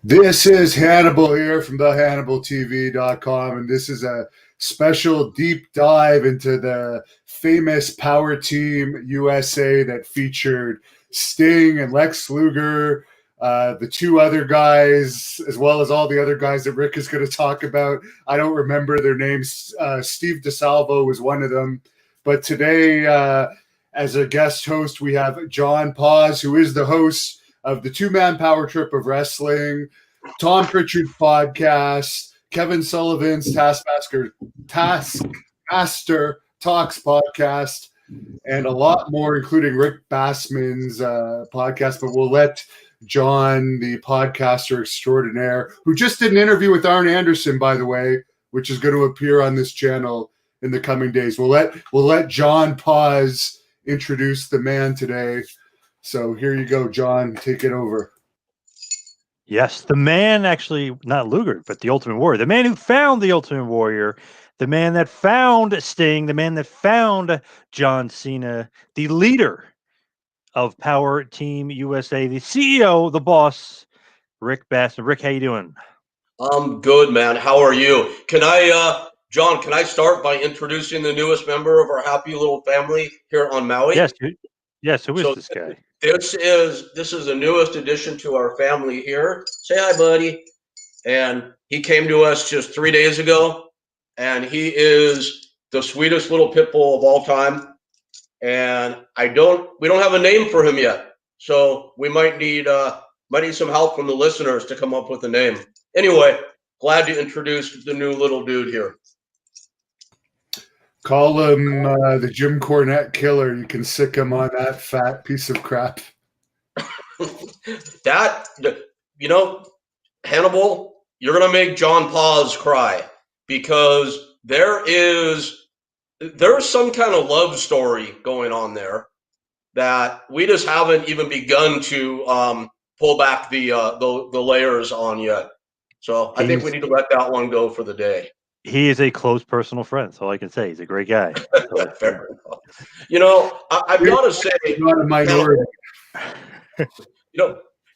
This is Hannibal here from thehannibaltv.com, and this is a special deep dive into the famous Power Team USA that featured Sting and Lex Luger, the two other guys, as well as all the other guys that Rick is going to talk about. I don't remember their names. Steve DeSalvo was one of them. But today, as a guest host, we have John Paz, who is the host of the two-man power trip of wrestling, Tom Pritchard's podcast, Kevin Sullivan's Taskmaster Talks podcast, and a lot more, including Rick Bassman's podcast. But we'll let John, the podcaster extraordinaire, who just did an interview with Arn Anderson, by the way, which is going to appear on this channel in the coming days. We'll let John Paz introduce the man today. So here you go, John. Take it over. Yes, the man, actually, not Luger, but the Ultimate Warrior. The man who found the Ultimate Warrior. The man that found Sting. The man that found John Cena. The leader of Power Team USA. The CEO, the boss, Rick Bassman. Rick, how you doing? I'm good, man. How are you? John, can I start by introducing the newest member of our happy little family here on Maui? Yes, dude. Yes, who is this guy? This is the newest addition to our family here. Say hi, buddy. And he came to us just 3 days ago, and he is the sweetest little pit bull of all time. And we don't have a name for him yet, so we might need some help from the listeners to come up with a name. Anyway, glad to introduce the new little dude here. Call him the Jim Cornette killer. You can sick him on that fat piece of crap. Hannibal, you're going to make John Paz cry, because there's some kind of love story going on there that we just haven't even begun to pull back the layers on yet. So I think we need to let that one go for the day. He is a close personal friend. That's all I can say. He's a great guy. Fair enough. I've got to say, not a minority.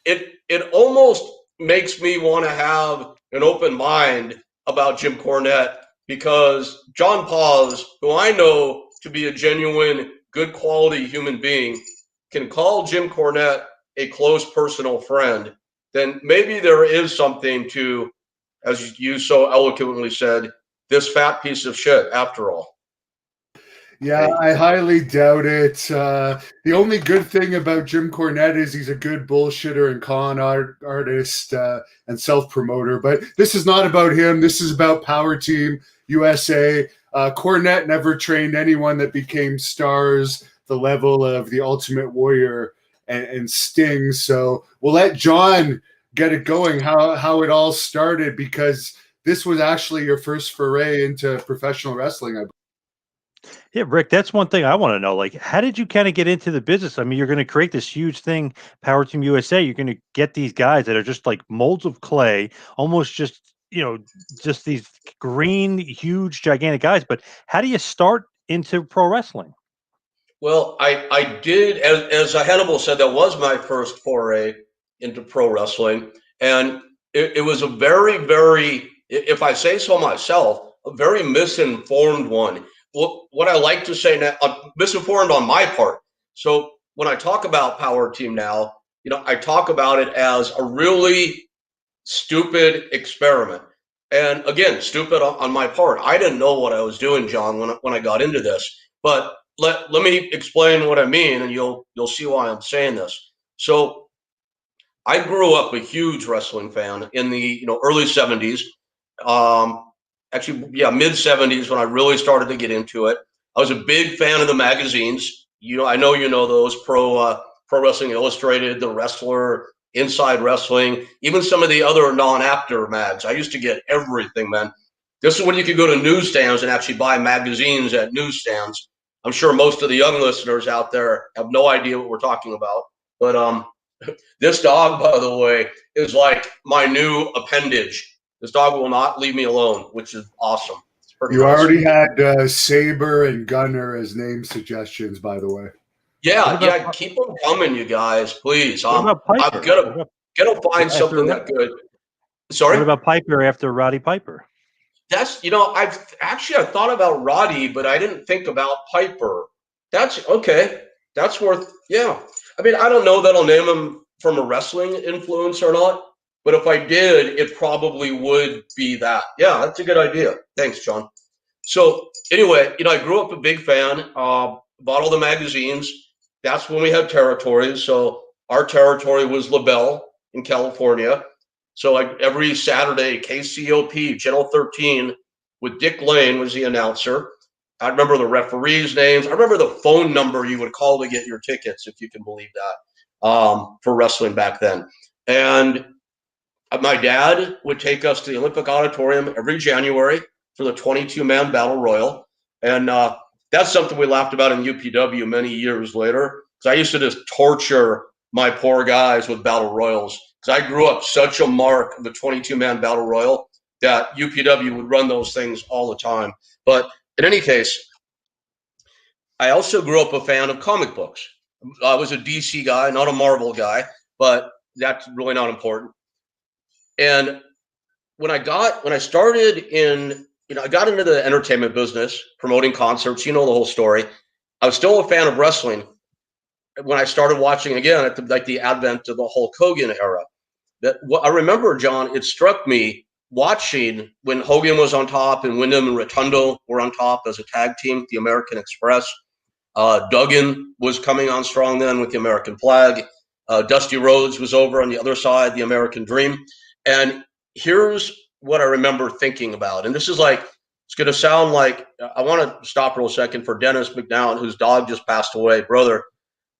It almost makes me want to have an open mind about Jim Cornette, because John Paz, who I know to be a genuine, good quality human being, can call Jim Cornette a close personal friend. Then maybe there is something to, as you so eloquently said, this fat piece of shit after all. Yeah, I highly doubt it. The only good thing about Jim Cornette is he's a good bullshitter and con artist and self-promoter. But this is not about him. This is about Power Team USA. Cornette never trained anyone that became stars the level of the Ultimate Warrior and Sting. So we'll let John get it going, how it all started, because this was actually your first foray into professional wrestling, I believe. Yeah, Rick, that's one thing I want to know. Like, how did you kind of get into the business? I mean, you're going to create this huge thing, Power Team USA. You're going to get these guys that are just like molds of clay, almost just these green, huge, gigantic guys. But how do you start into pro wrestling? Well, I did, as Hannibal said, that was my first foray into pro wrestling. And it was a very, very, if I say so myself, a very misinformed one. What I like to say now, misinformed on my part. So when I talk about Power Team now, I talk about it as a really stupid experiment. And again, stupid on my part. I didn't know what I was doing, John, when I got into this. But let me explain what I mean, and you'll see why I'm saying this. So I grew up a huge wrestling fan in the early 70s. Actually, yeah, mid 70s when I really started to get into it. I was a big fan of the magazines. I know you know those, Pro Wrestling Illustrated, The Wrestler, Inside Wrestling, even some of the other non-actor mags. I used to get everything, man. This is when you could go to newsstands and actually buy magazines at newsstands. I'm sure most of the young listeners out there have no idea what we're talking about. But this dog, by the way, is like my new appendage. This dog will not leave me alone, which is awesome. You already had Saber and Gunner as name suggestions, by the way. Yeah, keep them coming, you guys, please. I'm gonna find something that good. Sorry? What about Piper after Roddy Piper? That's, I've thought about Roddy, but I didn't think about Piper. That's okay. That's worth, yeah. I mean, I don't know that I'll name him from a wrestling influence or not, but if I did, it probably would be that. Yeah, that's a good idea. Thanks, John. So anyway, I grew up a big fan, bought all the magazines. That's when we had territories. So our territory was LaBelle in California. So every Saturday, KCOP, Channel 13, with Dick Lane was the announcer. I remember the referees' names. I remember the phone number you would call to get your tickets, if you can believe that, for wrestling back then. And my dad would take us to the Olympic Auditorium every January for the 22-man Battle Royal. And that's something we laughed about in UPW many years later, because I used to just torture my poor guys with Battle Royals, because I grew up such a mark of the 22-man Battle Royal that UPW would run those things all the time. But in any case, I also grew up a fan of comic books. I was a DC guy, not a Marvel guy, but that's really not important. And when I started in, I got into the entertainment business, promoting concerts, the whole story. I was still a fan of wrestling when I started watching again at the advent of the Hulk Hogan era. What I remember, John, it struck me watching when Hogan was on top and Wyndham and Rotundo were on top as a tag team, the American Express. Duggan was coming on strong then with the American Flag. Dusty Rhodes was over on the other side, the American Dream. And here's what I remember thinking about. And this is it's going to sound like, I want to stop real second for Dennis McNown, whose dog just passed away. Brother,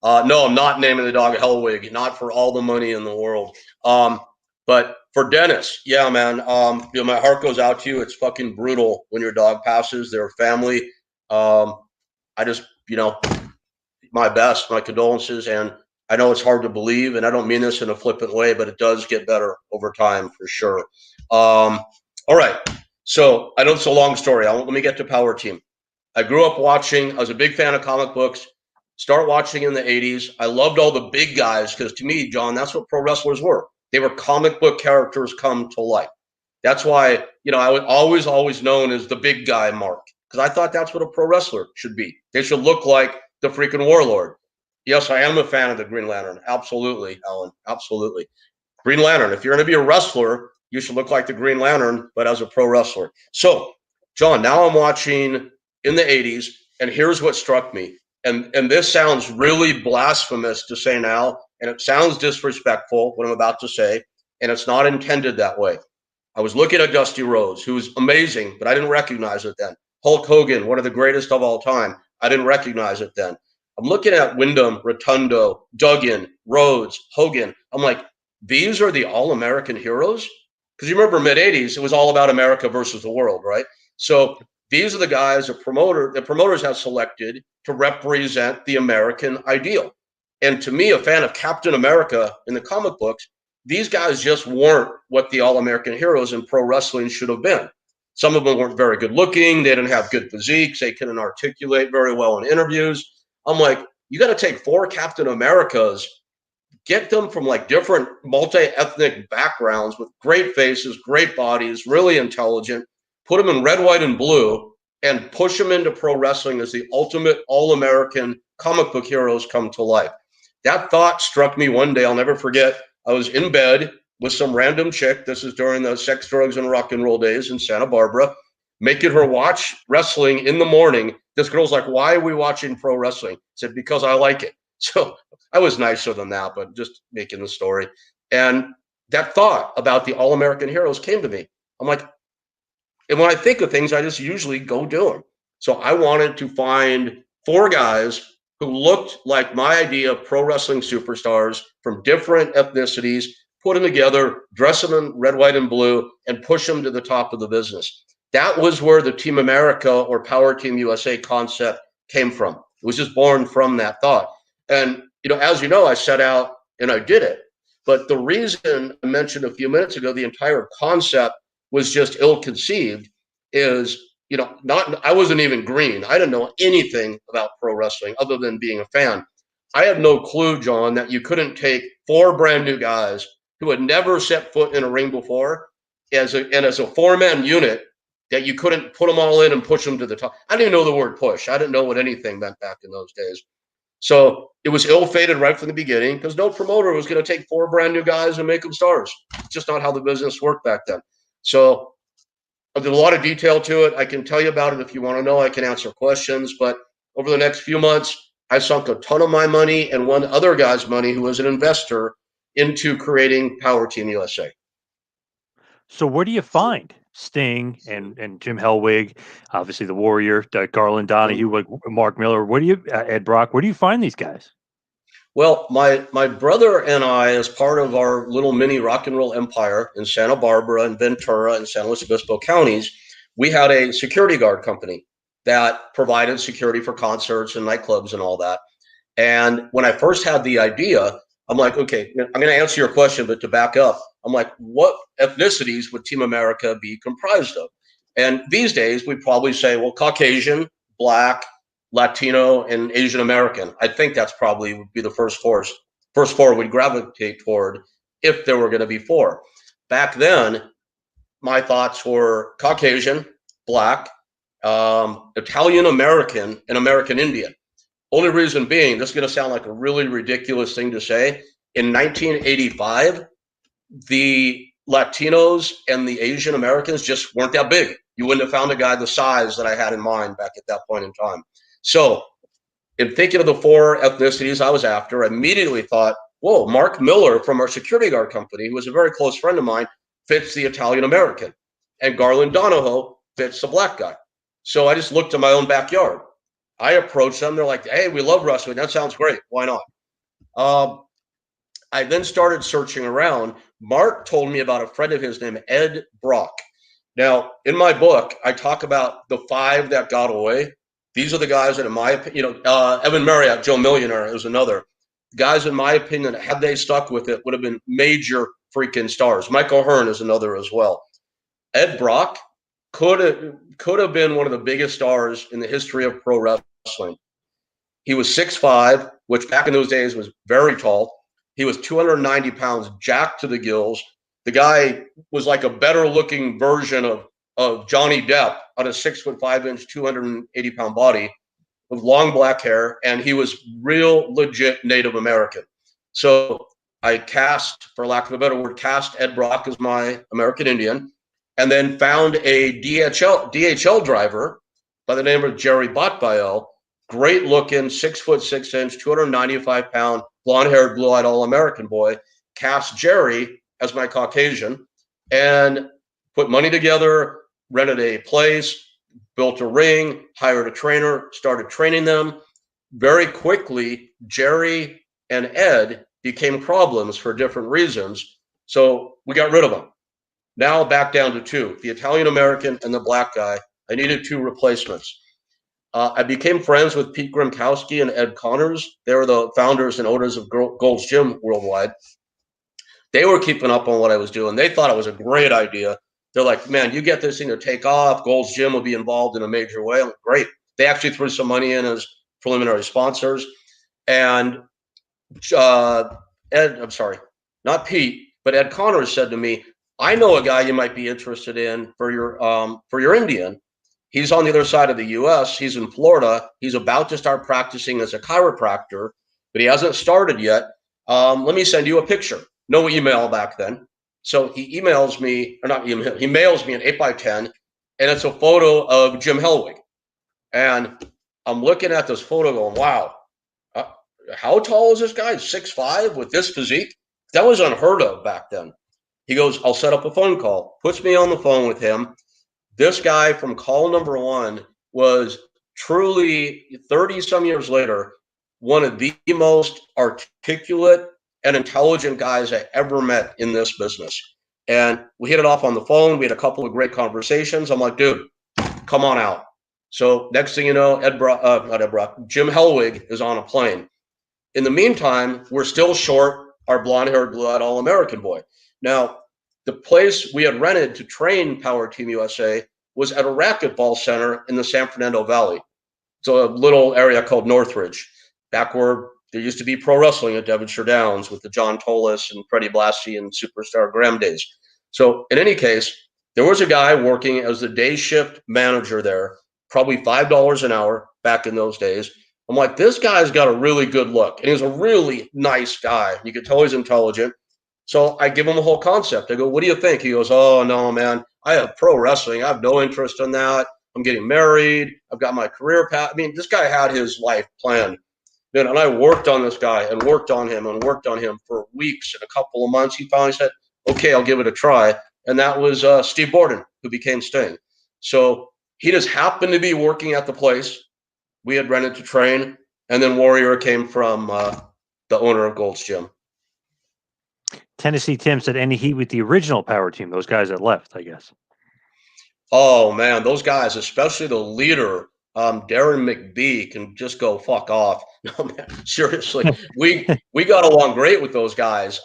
no, I'm not naming the dog Hellwig, not for all the money in the world. But for Dennis, yeah, man, my heart goes out to you. It's fucking brutal when your dog passes. Their family. I just, my best, my condolences. And I know it's hard to believe, and I don't mean this in a flippant way, but it does get better over time for sure. All right. So I know it's a long story. Let me get to Power Team. I grew up watching. I was a big fan of comic books. Start watching in the 80s. I loved all the big guys because to me, John, that's what pro wrestlers were. They were comic book characters come to life. That's why, I was always known as the big guy Mark, because I thought that's what a pro wrestler should be. They should look like the freaking warlord. Yes, I am a fan of the Green Lantern. Absolutely, Alan. Absolutely. Green Lantern. If you're going to be a wrestler, you should look like the Green Lantern, but as a pro wrestler. So, John, now I'm watching in the 80s, and here's what struck me. And this sounds really blasphemous to say now, and it sounds disrespectful, what I'm about to say, and it's not intended that way. I was looking at Dusty Rhodes, who's amazing, but I didn't recognize it then. Hulk Hogan, one of the greatest of all time. I didn't recognize it then. I'm looking at Wyndham, Rotundo, Duggan, Rhodes, Hogan. I'm like, these are the all-American heroes? Because you remember mid-'80s, it was all about America versus the world, right? So these are the guys the promoters have selected to represent the American ideal. And to me, a fan of Captain America in the comic books, these guys just weren't what the all-American heroes in pro wrestling should have been. Some of them weren't very good looking. They didn't have good physiques. They couldn't articulate very well in interviews. I'm like, you got to take 4 Captain Americas, get them from different multi-ethnic backgrounds with great faces, great bodies, really intelligent, put them in red, white, and blue, and push them into pro wrestling as the ultimate all-American comic book heroes come to life. That thought struck me one day. I'll never forget. I was in bed with some random chick. This is during the sex, drugs, and rock and roll days in Santa Barbara, making her watch wrestling in the morning. This girl's like, why are we watching pro wrestling? I said, because I like it. So I was nicer than that, but just making the story. And that thought about the all-American heroes came to me. I'm like, and when I think of things, I just usually go do them. So I wanted to find 4 guys who looked like my idea of pro wrestling superstars from different ethnicities, put them together, dress them in red, white, and blue, and push them to the top of the business. That was where the Team America or Power Team USA concept came from. It was just born from that thought. And, as you know, I set out and I did it. But the reason I mentioned a few minutes ago, the entire concept was just ill-conceived is, I wasn't even green. I didn't know anything about pro wrestling other than being a fan. I had no clue, John, that you couldn't take 4 brand new guys who had never set foot in a ring before as a four-man unit that you couldn't put them all in and push them to the top. I didn't even know the word push. I didn't know what anything meant back in those days. So it was ill-fated right from the beginning because no promoter was going to take 4 brand new guys and make them stars. It's just not how the business worked back then. So there's a lot of detail to it. I can tell you about it if you want to know. I can answer questions. But over the next few months, I sunk a ton of my money and one other guy's money who was an investor into creating Power Team USA. So where do you find Sting and Jim Hellwig, obviously the Warrior, Garland Donahue, Mark Miller? Where do you Ed Brock? Where do you find these guys? Well, my brother and I, as part of our little mini rock and roll empire in Santa Barbara and Ventura and San Luis Obispo counties, we had a security guard company that provided security for concerts and nightclubs and all that. And when I first had the idea, I'm like, okay, I'm going to answer your question, but to back up, I'm like, what ethnicities would Team America be comprised of? And these days, we probably say, well, Caucasian, Black, Latino, and Asian American. I think that's probably would be the first four we'd gravitate toward if there were going to be 4. Back then, my thoughts were Caucasian, Black, Italian American, and American Indian. Only reason being, this is going to sound like a really ridiculous thing to say. In 1985, the Latinos and the Asian Americans just weren't that big. You wouldn't have found a guy the size that I had in mind back at that point in time. So in thinking of the 4 ethnicities I was after, I immediately thought, whoa, Mark Miller from our security guard company, who was a very close friend of mine, fits the Italian American. And Garland Donahue fits the Black guy. So I just looked in my own backyard. I approached them. They're like, hey, we love wrestling. That sounds great. Why not? I then started searching around. Mark told me about a friend of his named Ed Brock. Now, in my book, I talk about the 5 that got away. These are the guys that, in my opinion, Evan Marriott, Joe Millionaire is another. Guys, in my opinion, had they stuck with it, would have been major freaking stars. Michael Hearn is another as well. Ed Brock could have been one of the biggest stars in the history of pro wrestling. He was 6'5", which back in those days was very tall. He was 290 pounds, jacked to the gills. The guy was like a better looking version of Johnny Depp on a 6'5", 280 pound body with long black hair. And he was real legit Native American. So I cast, for lack of a better word, cast Ed Brock as my American Indian, and then found a DHL driver by the name of Jerry Botbael, great looking, 6'6", 295 pound, blonde haired, blue eyed, all American boy. Cast Jerry as my Caucasian and put money together, rented a place, built a ring, hired a trainer, started training them. Very quickly, Jerry and Ed became problems for different reasons. So we got rid of them. Now back down to 2, the Italian American and the Black guy. I needed 2 replacements. I became friends with Pete Grimkowski and Ed Connors. They were the founders and owners of Gold's Gym Worldwide. They were keeping up on what I was doing. They thought it was a great idea. They're like, man, you get this thing to take off. Gold's Gym will be involved in a major way. I'm like, great. They actually threw some money in as preliminary sponsors. And not Pete, but Ed Connors said to me, I know a guy you might be interested in for your Indian. He's on the other side of the U.S. He's in Florida. He's about to start practicing as a chiropractor, but he hasn't started yet. Let me send you a picture. No email back then. So he emails me, or not email, he mails me an 8x10, and it's a photo of Jim Hellwig. And I'm looking at this photo going, wow, how tall is this guy? 6'5" with this physique? That was unheard of back then. He goes, I'll set up a phone call. Puts me on the phone with him. This guy from call number 1 was truly 30 some years later, one of the most articulate and intelligent guys I ever met in this business. And we hit it off on the phone. We had a couple of great conversations. I'm like, dude, come on out. So next thing you know, Jim Hellwig is on a plane. In the meantime, we're still short our blonde-haired, blue-eyed, all-American boy. Now, the place we had rented to train Power Team USA was at a racquetball center in the San Fernando Valley. It's a little area called Northridge, back where there used to be pro wrestling at Devonshire Downs with the John Tolis and Freddie Blassie and Superstar Graham days. So in any case, there was a guy working as the day shift manager there, probably $5 an hour back in those days. I'm like, this guy's got a really good look. And he's a really nice guy. You could tell he's intelligent. So I give him a whole concept. I go, what do you think? He goes, oh, no, man, I have pro wrestling. I have no interest in that. I'm getting married. I've got my career path. I mean, this guy had his life planned. And I worked on this guy and worked on him for weeks and a couple of months. He finally said, okay, I'll give it a try. And that was Steve Borden, who became Sting. So he just happened to be working at the place we had rented to train. And then Warrior came from the owner of Gold's Gym. Tennessee Tim said any heat with the original Power Team, those guys that left, I guess. Oh, man, those guys, especially the leader, Darren McBee, can just go fuck off. No, man, seriously, we got along great with those guys.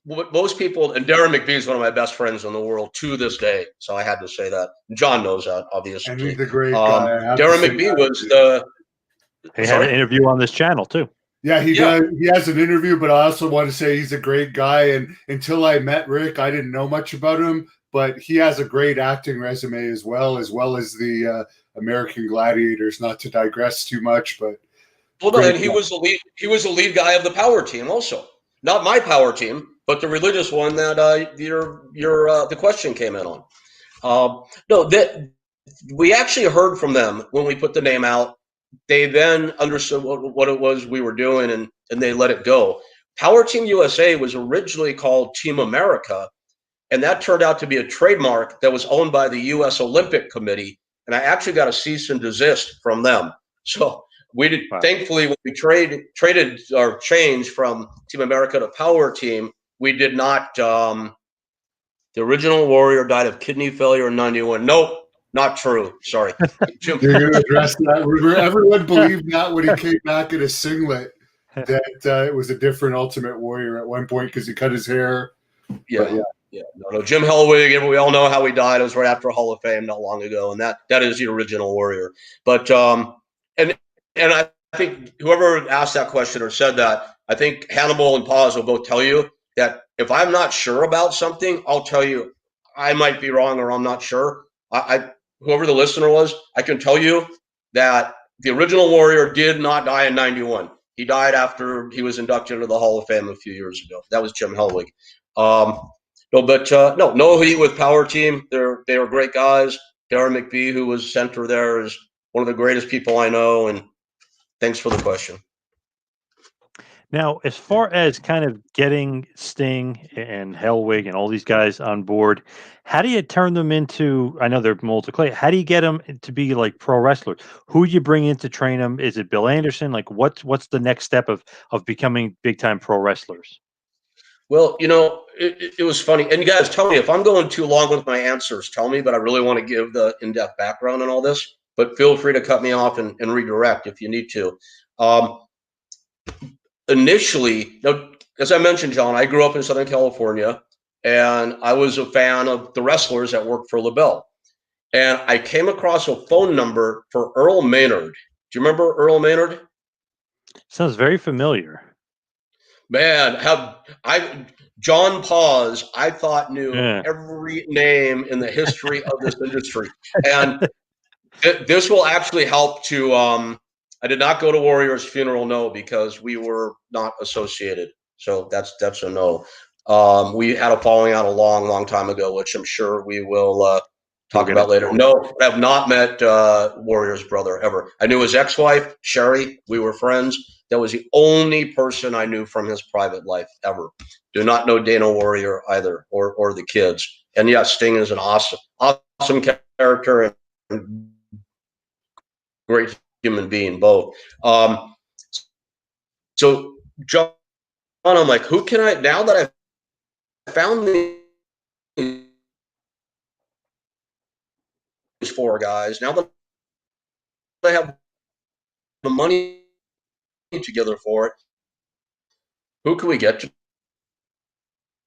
Most people, and Darren McBee is one of my best friends in the world to this day, so I had to say that. John knows that, obviously. And he's a great guy. Darren McBee was the. He had an interview on this channel too. Yeah, he does. He has an interview, but I also want to say he's a great guy. And until I met Rick, I didn't know much about him, but he has a great acting resume as well as the American Gladiators. Not to digress too much, but and he was the lead. He was the lead guy of the Power Team, also. Not my Power Team, but the religious one that the question came in on. No, that we actually heard from them when we put the name out. They then understood what it was we were doing, and they let it go. Power Team USA was originally called Team America, and that turned out to be a trademark that was owned by the U.S. Olympic Committee, and I actually got a cease and desist from them. So we did. Wow. Thankfully, when we traded or changed from Team America to Power Team, we did not. The original Warrior died of kidney failure in '91. Nope. Not true. Sorry. You're going to address that. Everyone believed that when he came back in a singlet, that it was a different Ultimate Warrior at one point because he cut his hair. Yeah. No. Jim Hellwig, we all know how he died. It was right after Hall of Fame not long ago, and that is the original Warrior. But and I think whoever asked that question or said that, I think Hannibal and Paz will both tell you that if I'm not sure about something, I'll tell you I might be wrong or I'm not sure. Whoever the listener was, I can tell you that the original Warrior did not die in '91. He died after he was inducted into the Hall of Fame a few years ago. That was Jim Hellwig. No heat with Power Team. They were great guys. Darren McBee, who was center there, is one of the greatest people I know. And thanks for the question. Now, as far as kind of getting Sting and Hellwig and all these guys on board, how do you turn them into, I know they're molded clay, how do you get them to be like pro wrestlers? Who you bring in to train them? Is it Bill Anderson? Like what's the next step of becoming big time pro wrestlers? Well, it was funny. And you guys tell me if I'm going too long with my answers, tell me, but I really want to give the in-depth background and all this, but feel free to cut me off and redirect if you need to. Initially, as I mentioned, John, I grew up in Southern California, and I was a fan of the wrestlers that worked for LaBelle. And I came across a phone number for Earl Maynard. Do you remember Earl Maynard? Sounds very familiar. Man, John Paz, I thought knew every name in the history of this industry. And this will actually help to I did not go to Warrior's funeral, no, because we were not associated. So that's a no. We had a falling out a long time ago, which I'm sure we will talk about later. No, I have not met Warrior's brother ever. I knew his ex-wife, Sherry. We were friends. That was the only person I knew from his private life ever. Do not know Dana Warrior either, or the kids. And yeah, Sting is an awesome character and great human being, both. So John, I'm like, who can I, now that I've found these four guys, now that I have the money together for it, who can we get to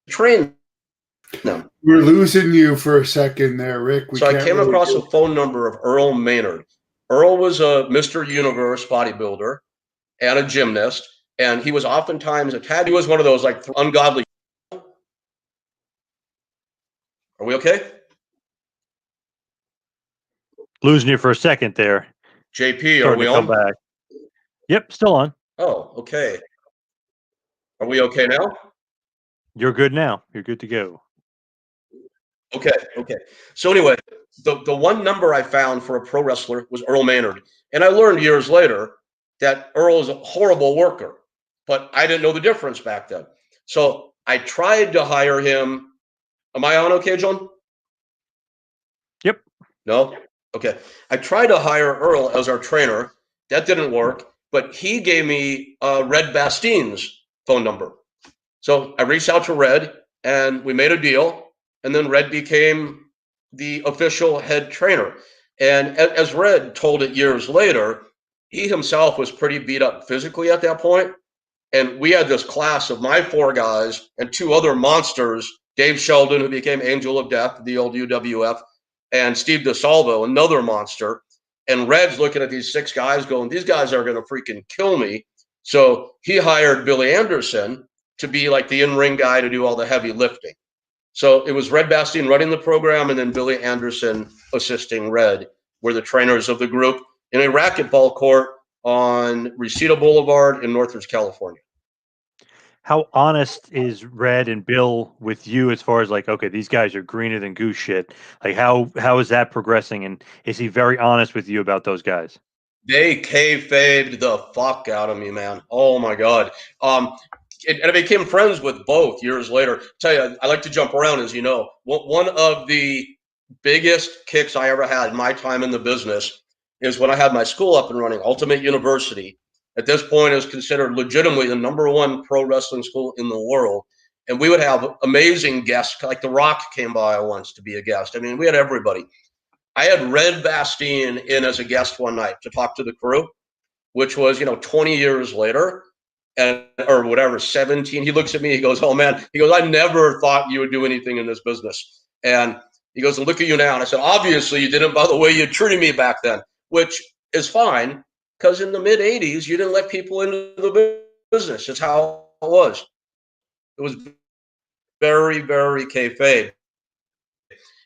train them? We're losing you for a second there, Rick. So I came across a phone number of Earl Maynard. Earl was a Mr. Universe bodybuilder and a gymnast, and he was oftentimes he was one of those like ungodly. Are we okay? Losing you for a second there. JP, are Starting we to come on? back. Yep, still on. Oh, okay. Are we okay now? You're good now. You're good to go. Okay. So anyway, the one number I found for a pro wrestler was Earl Maynard. And I learned years later that Earl is a horrible worker, but I didn't know the difference back then. So I tried to hire him. Am I on okay, John? Yep. No? Okay. I tried to hire Earl as our trainer. That didn't work, but he gave me Red Bastien's phone number. So I reached out to Red and we made a deal. And then Red became the official head trainer. And as Red told it years later, he himself was pretty beat up physically at that point. And we had this class of my 4 guys and 2 other monsters, Dave Sheldon, who became Angel of Death, the old UWF, and Steve DeSalvo, another monster. And Red's looking at these 6 guys going, these guys are going to freaking kill me. So he hired Billy Anderson to be like the in-ring guy to do all the heavy lifting. So it was Red Bastien running the program and then Billy Anderson assisting Red. We're the trainers of the group in a racquetball court on Reseda Boulevard in Northridge, California. How honest is Red and Bill with you as far as like, okay, these guys are greener than goose shit? Like how is that progressing? And is he very honest with you about those guys? They kayfabed the fuck out of me, man. Oh my God. And I became friends with both years later. Tell you, I like to jump around, as you know. One of the biggest kicks I ever had in my time in the business is when I had my school up and running, Ultimate University. At this point, is considered legitimately the #1 pro wrestling school in the world. And we would have amazing guests, like The Rock came by once to be a guest. I mean, we had everybody. I had Red Bastien in as a guest one night to talk to the crew, which was, 20 years later. And or whatever, 17. He looks at me, he goes, oh man, he goes, I never thought you would do anything in this business. And he goes, and look at you now. And I said, obviously you didn't by the way you treated me back then, which is fine, because in the mid 80s, you didn't let people into the business. It's how it was. It was very, very kayfabe.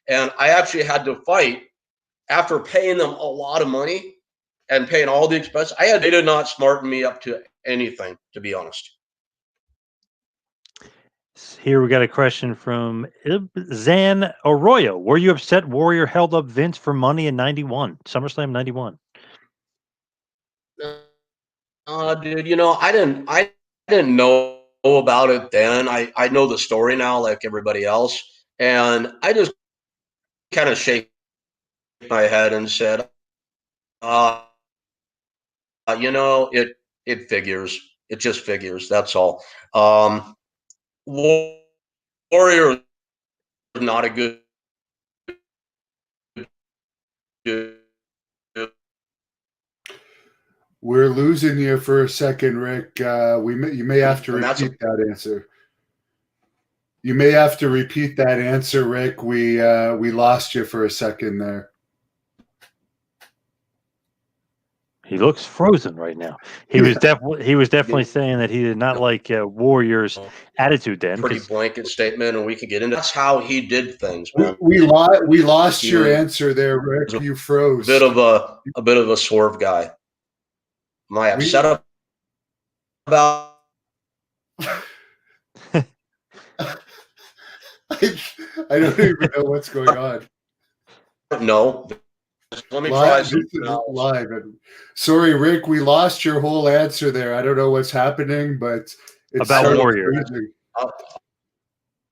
And I actually had to fight after paying them a lot of money and paying all the expenses. They did not smarten me up to anything, to be honest. Here we got a question from Zan Arroyo. Were you upset Warrior held up Vince for money in 91? SummerSlam 91. Dude, I didn't know about it then. I know the story now, like everybody else, and I just kind of shake my head and said, it figures. It just figures. That's all. Warrior is not a good. We're losing you for a second, Rick. You may have to repeat that answer. You may have to repeat that answer, Rick. We lost you for a second there. He looks frozen right now. He was definitely saying that he did not like Warrior's attitude then. Pretty blanket statement, and we could get into that's how he did things, man. We lost your answer there, Rick. You froze. A bit of a swerve guy. Am I upset about? I don't even know what's going on. No. Let me try live. Sorry, Rick, we lost your whole answer there. I don't know what's happening, but it's about Warrior.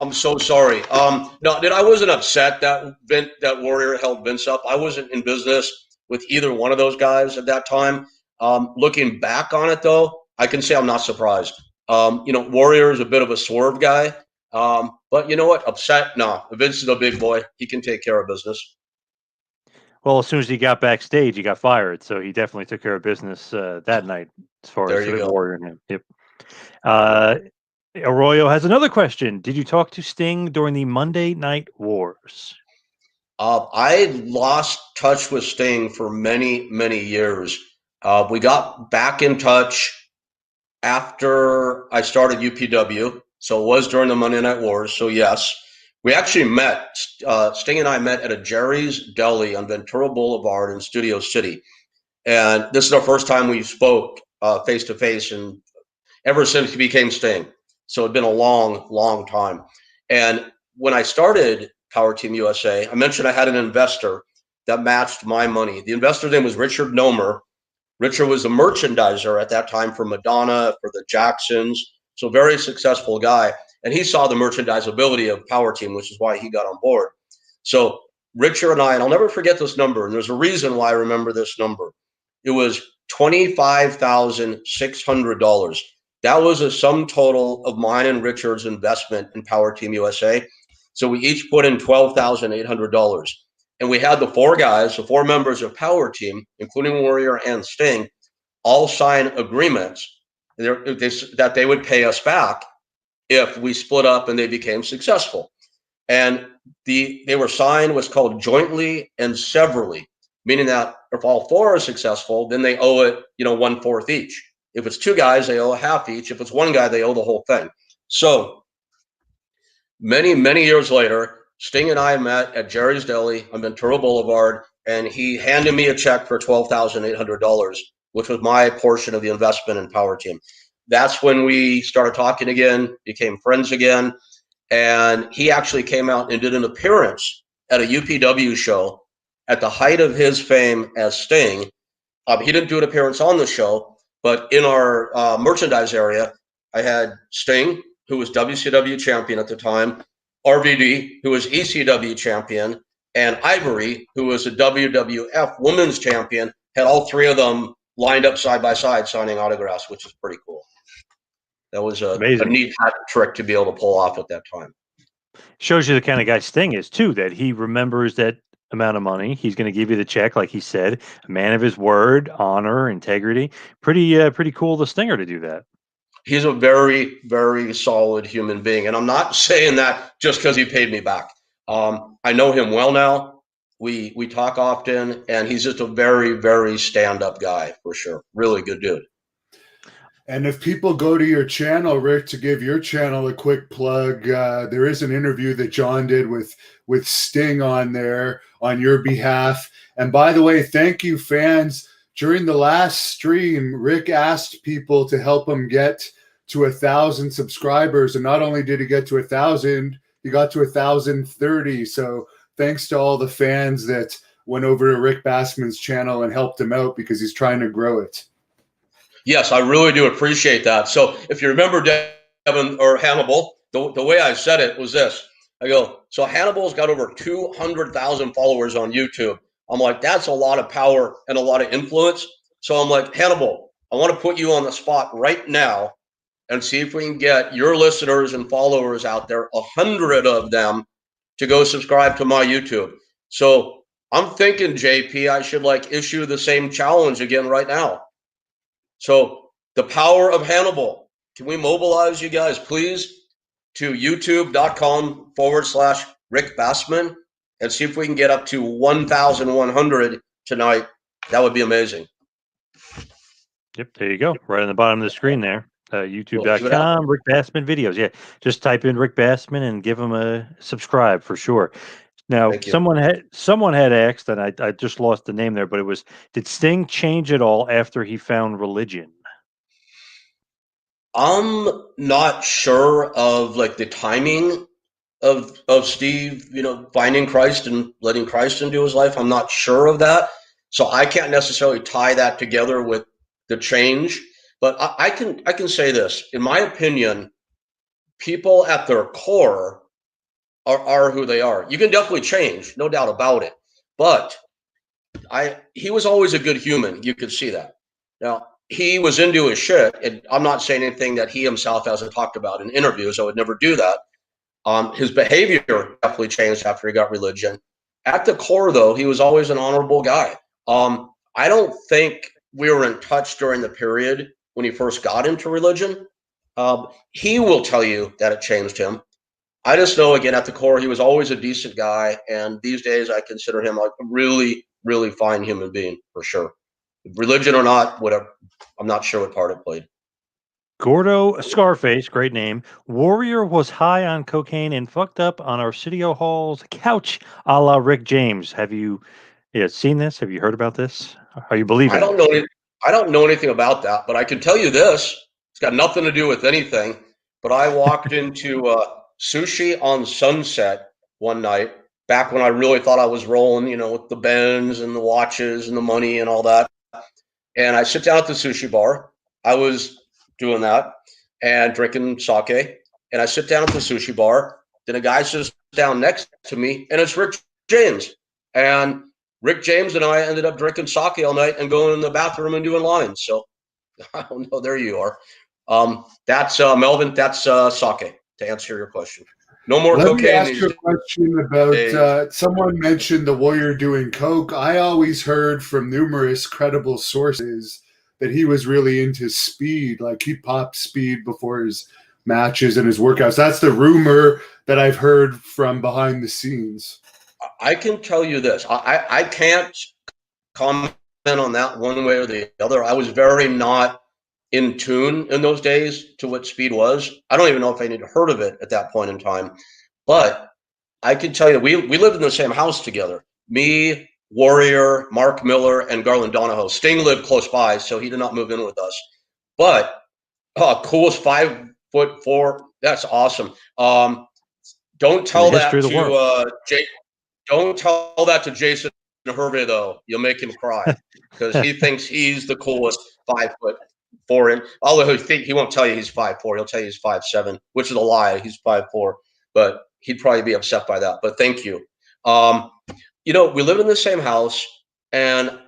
I'm so sorry. No, I wasn't upset that Warrior held Vince up. I wasn't in business with either one of those guys at that time. Looking back on it, though, I can say I'm not surprised. Warrior is a bit of a swerve guy. But you know what? Upset? No. Vince is a big boy. He can take care of business. Well, as soon as he got backstage, he got fired. So he definitely took care of business that night as far as the Warrior and him. Yep. Arroyo has another question. Did you talk to Sting during the Monday Night Wars? I lost touch with Sting for many, many years. We got back in touch after I started UPW. So it was during the Monday Night Wars. So yes, We actually met, Sting and I met at a Jerry's Deli on Ventura Boulevard in Studio City. And this is our first time we spoke face to face, and ever since he became Sting. So it'd been a long, long time. And when I started Power Team USA, I mentioned I had an investor that matched my money. The investor's name was Richard Nomer. Richard was a merchandiser at that time for Madonna, for the Jacksons. So very successful guy. And he saw the merchandisability of Power Team, which is why he got on board. So Richard and I'll never forget this number. And there's a reason why I remember this number. It was $25,600. That was a sum total of mine and Richard's investment in Power Team USA. So we each put in $12,800. And we had the four guys, the four members of Power Team, including Warrior and Sting, all sign agreements that they would pay us back if we split up and they became successful. And they were signed what's called jointly and severally, meaning that if all four are successful, then they owe it, 1/4 each. If it's two guys, they owe a half each. If it's one guy, they owe the whole thing. So many, many years later, Sting and I met at Jerry's Deli on Ventura Boulevard, and he handed me a check for $12,800, which was my portion of the investment in Power Team. That's when we started talking again, became friends again, and he actually came out and did an appearance at a UPW show at the height of his fame as Sting. He didn't do an appearance on the show, but in our merchandise area, I had Sting, who was WCW champion at the time, RVD, who was ECW champion, and Ivory, who was a WWF women's champion, had all three of them lined up side by side signing autographs, which is pretty cool. That was a neat hat trick to be able to pull off at that time. Shows you the kind of guy Sting is, too, that he remembers that amount of money. He's going to give you the check, like he said. A man of his word, honor, integrity. Pretty cool of the Stinger to do that. He's a very, very solid human being. And I'm not saying that just because he paid me back. I know him well now. We talk often, and he's just a very, very stand-up guy for sure. Really good dude. And if people go to your channel, Rick, to give your channel a quick plug, there is an interview that John did with Sting on there on your behalf. And by the way, thank you, fans. During the last stream, Rick asked people to help him get to 1,000 subscribers. And not only did he get to 1,000, he got to 1,030. So thanks to all the fans that went over to Rick Bassman's channel and helped him out because he's trying to grow it. Yes, I really do appreciate that. So if you remember Devin or Hannibal, the way I said it was this. I go, so Hannibal's got over 200,000 followers on YouTube. I'm like, that's a lot of power and a lot of influence. So I'm like, Hannibal, I want to put you on the spot right now and see if we can get your listeners and followers out there, 100 of them, to go subscribe to my YouTube. So I'm thinking, JP, I should issue the same challenge again right now. So the power of Hannibal. Can we mobilize you guys, please, to youtube.com/Rick Bassman and see if we can get up to 1,100 tonight. That would be amazing. Yep, there you go. Right on the bottom of the screen there. YouTube.com, Rick Bassman videos. Yeah, just type in Rick Bassman and give him a subscribe for sure. Now, someone had asked, and I just lost the name there, but it was, did Sting change at all after he found religion? I'm not sure of the timing of Steve, finding Christ and letting Christ into his life. I'm not sure of that. So I can't necessarily tie that together with the change. But I can say this. In my opinion, people at their core are who they are. You can definitely change, no doubt about it. But he was always a good human. You could see that. Now, he was into his shit, and I'm not saying anything that he himself hasn't talked about in interviews. I would never do that. His behavior definitely changed after he got religion. At the core, though, he was always an honorable guy. I don't think we were in touch during the period when he first got into religion. He will tell you that it changed him. I just know, again, at the core, he was always a decent guy. And these days, I consider him a really, really fine human being, for sure. Religion or not, whatever, I'm not sure what part it played. Gordo Scarface, great name. Warrior was high on cocaine and fucked up on Arsenio Hall's couch, a la Rick James. Have you seen this? Have you heard about this? Are you believing I don't this? know. I don't know anything about that, but I can tell you this. It's got nothing to do with anything. But I walked into Sushi on Sunset one night, back when I really thought I was rolling, with the Benz and the watches and the money and all that. And I sit down at the sushi bar. I was doing that and drinking sake. And I sit down at the sushi bar. Then a guy sits down next to me, and it's Rick James. And Rick James and I ended up drinking sake all night and going in the bathroom and doing lines. So I don't know. There you are. That's Melvin. That's sake, to answer your question. No more Let me cocaine ask you a question about someone mentioned the Warrior doing coke. I always heard from numerous credible sources that he was really into speed, like he popped speed before his matches and his workouts. That's the rumor that I've heard from behind the scenes. I can tell you this. I can't comment on that one way or the other. I was very not in tune in those days to what speed was. I don't even know if I had heard of it at that point in time. But I can tell you, we lived in the same house together. Me, Warrior, Mark Miller, and Garland Donahoe. Sting lived close by, so he did not move in with us. But coolest 5'4". That's awesome. Don't tell that to Jake. Don't tell that to Jason Hervey, though. You'll make him cry because he thinks he's the coolest 5'4". Although he won't tell you he's 5'4". He'll tell you he's 5'7", which is a lie. He's 5'4", but he'd probably be upset by that. But thank you. We live in the same house, and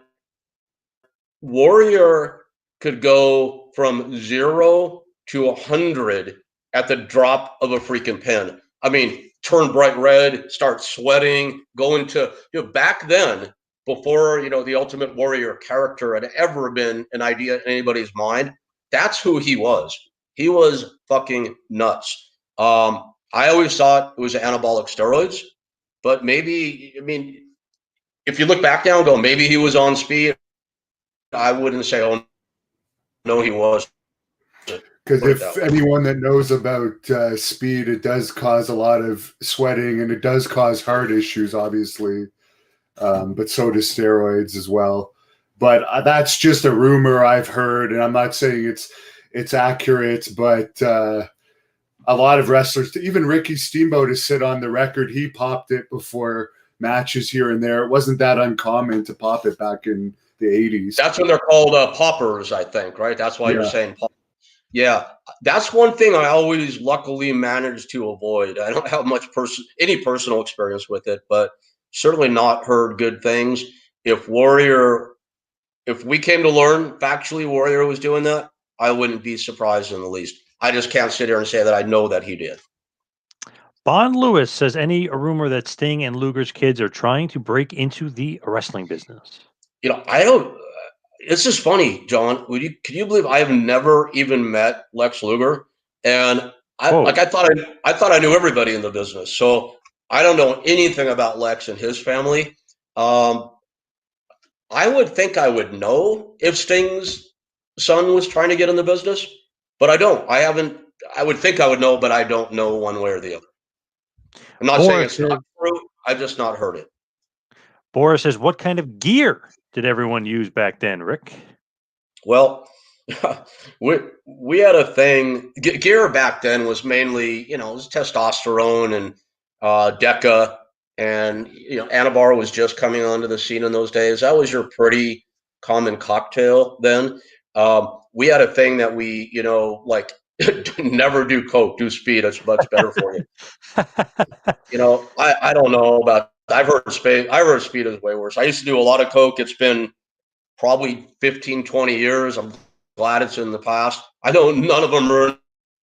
Warrior could go from 0 to 100 at the drop of a freaking pin. I mean, turn bright red, start sweating, go into, back then, before, the Ultimate Warrior character had ever been an idea in anybody's mind, that's who he was. He was fucking nuts. I always thought it was anabolic steroids, but maybe, if you look back now and go, maybe he was on speed, I wouldn't say, oh, no, he was. Because if anyone that knows about speed, it does cause a lot of sweating and it does cause heart issues, obviously. But so do steroids as well. But that's just a rumor I've heard, and I'm not saying it's accurate. But a lot of wrestlers, even Ricky Steamboat, has said on the record he popped it before matches here and there. It wasn't that uncommon to pop it back in the 80s. That's when they're called poppers, I think, right? That's why you're saying pop. Yeah, that's one thing I always luckily managed to avoid. I don't have much any personal experience with it, but certainly not heard good things. If we came to learn factually Warrior was doing that, I wouldn't be surprised in the least. I just can't sit here and say that I know that he did. Bond Lewis says, any rumor that Sting and Luger's kids are trying to break into the wrestling business? I don't. This is funny, John. Can you believe I have never even met Lex Luger? And I thought I knew everybody in the business. So I don't know anything about Lex and his family. I would think I would know if Sting's son was trying to get in the business, but I don't. I would think I would know, but I don't know one way or the other. I'm not saying it's not true. I've just not heard it. Boris says, what kind of gear did everyone use back then, Rick? Well, we had a thing. Gear back then was mainly, it was testosterone and Deca, and Anabar was just coming onto the scene in those days. That was your pretty common cocktail then. We had a thing that we, never do coke, do speed. It's much better for you. I don't know about. I've heard speed is way worse. I used to do a lot of coke. It's been probably 15, 20 years. I'm glad it's in the past. I know none of them are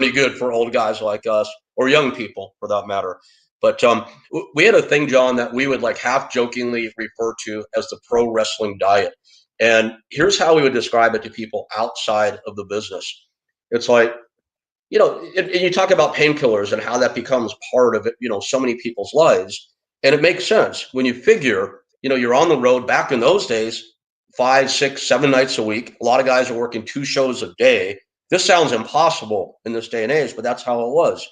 any good for old guys like us or young people for that matter. But we had a thing, John, that we would half jokingly refer to as the pro wrestling diet. And here's how we would describe it to people outside of the business. It's like, and you talk about painkillers and how that becomes part of it, so many people's lives. And it makes sense when you figure, you're on the road back in those days, 5, 6, 7 nights a week. A lot of guys are working 2 shows a day. This sounds impossible in this day and age, but that's how it was.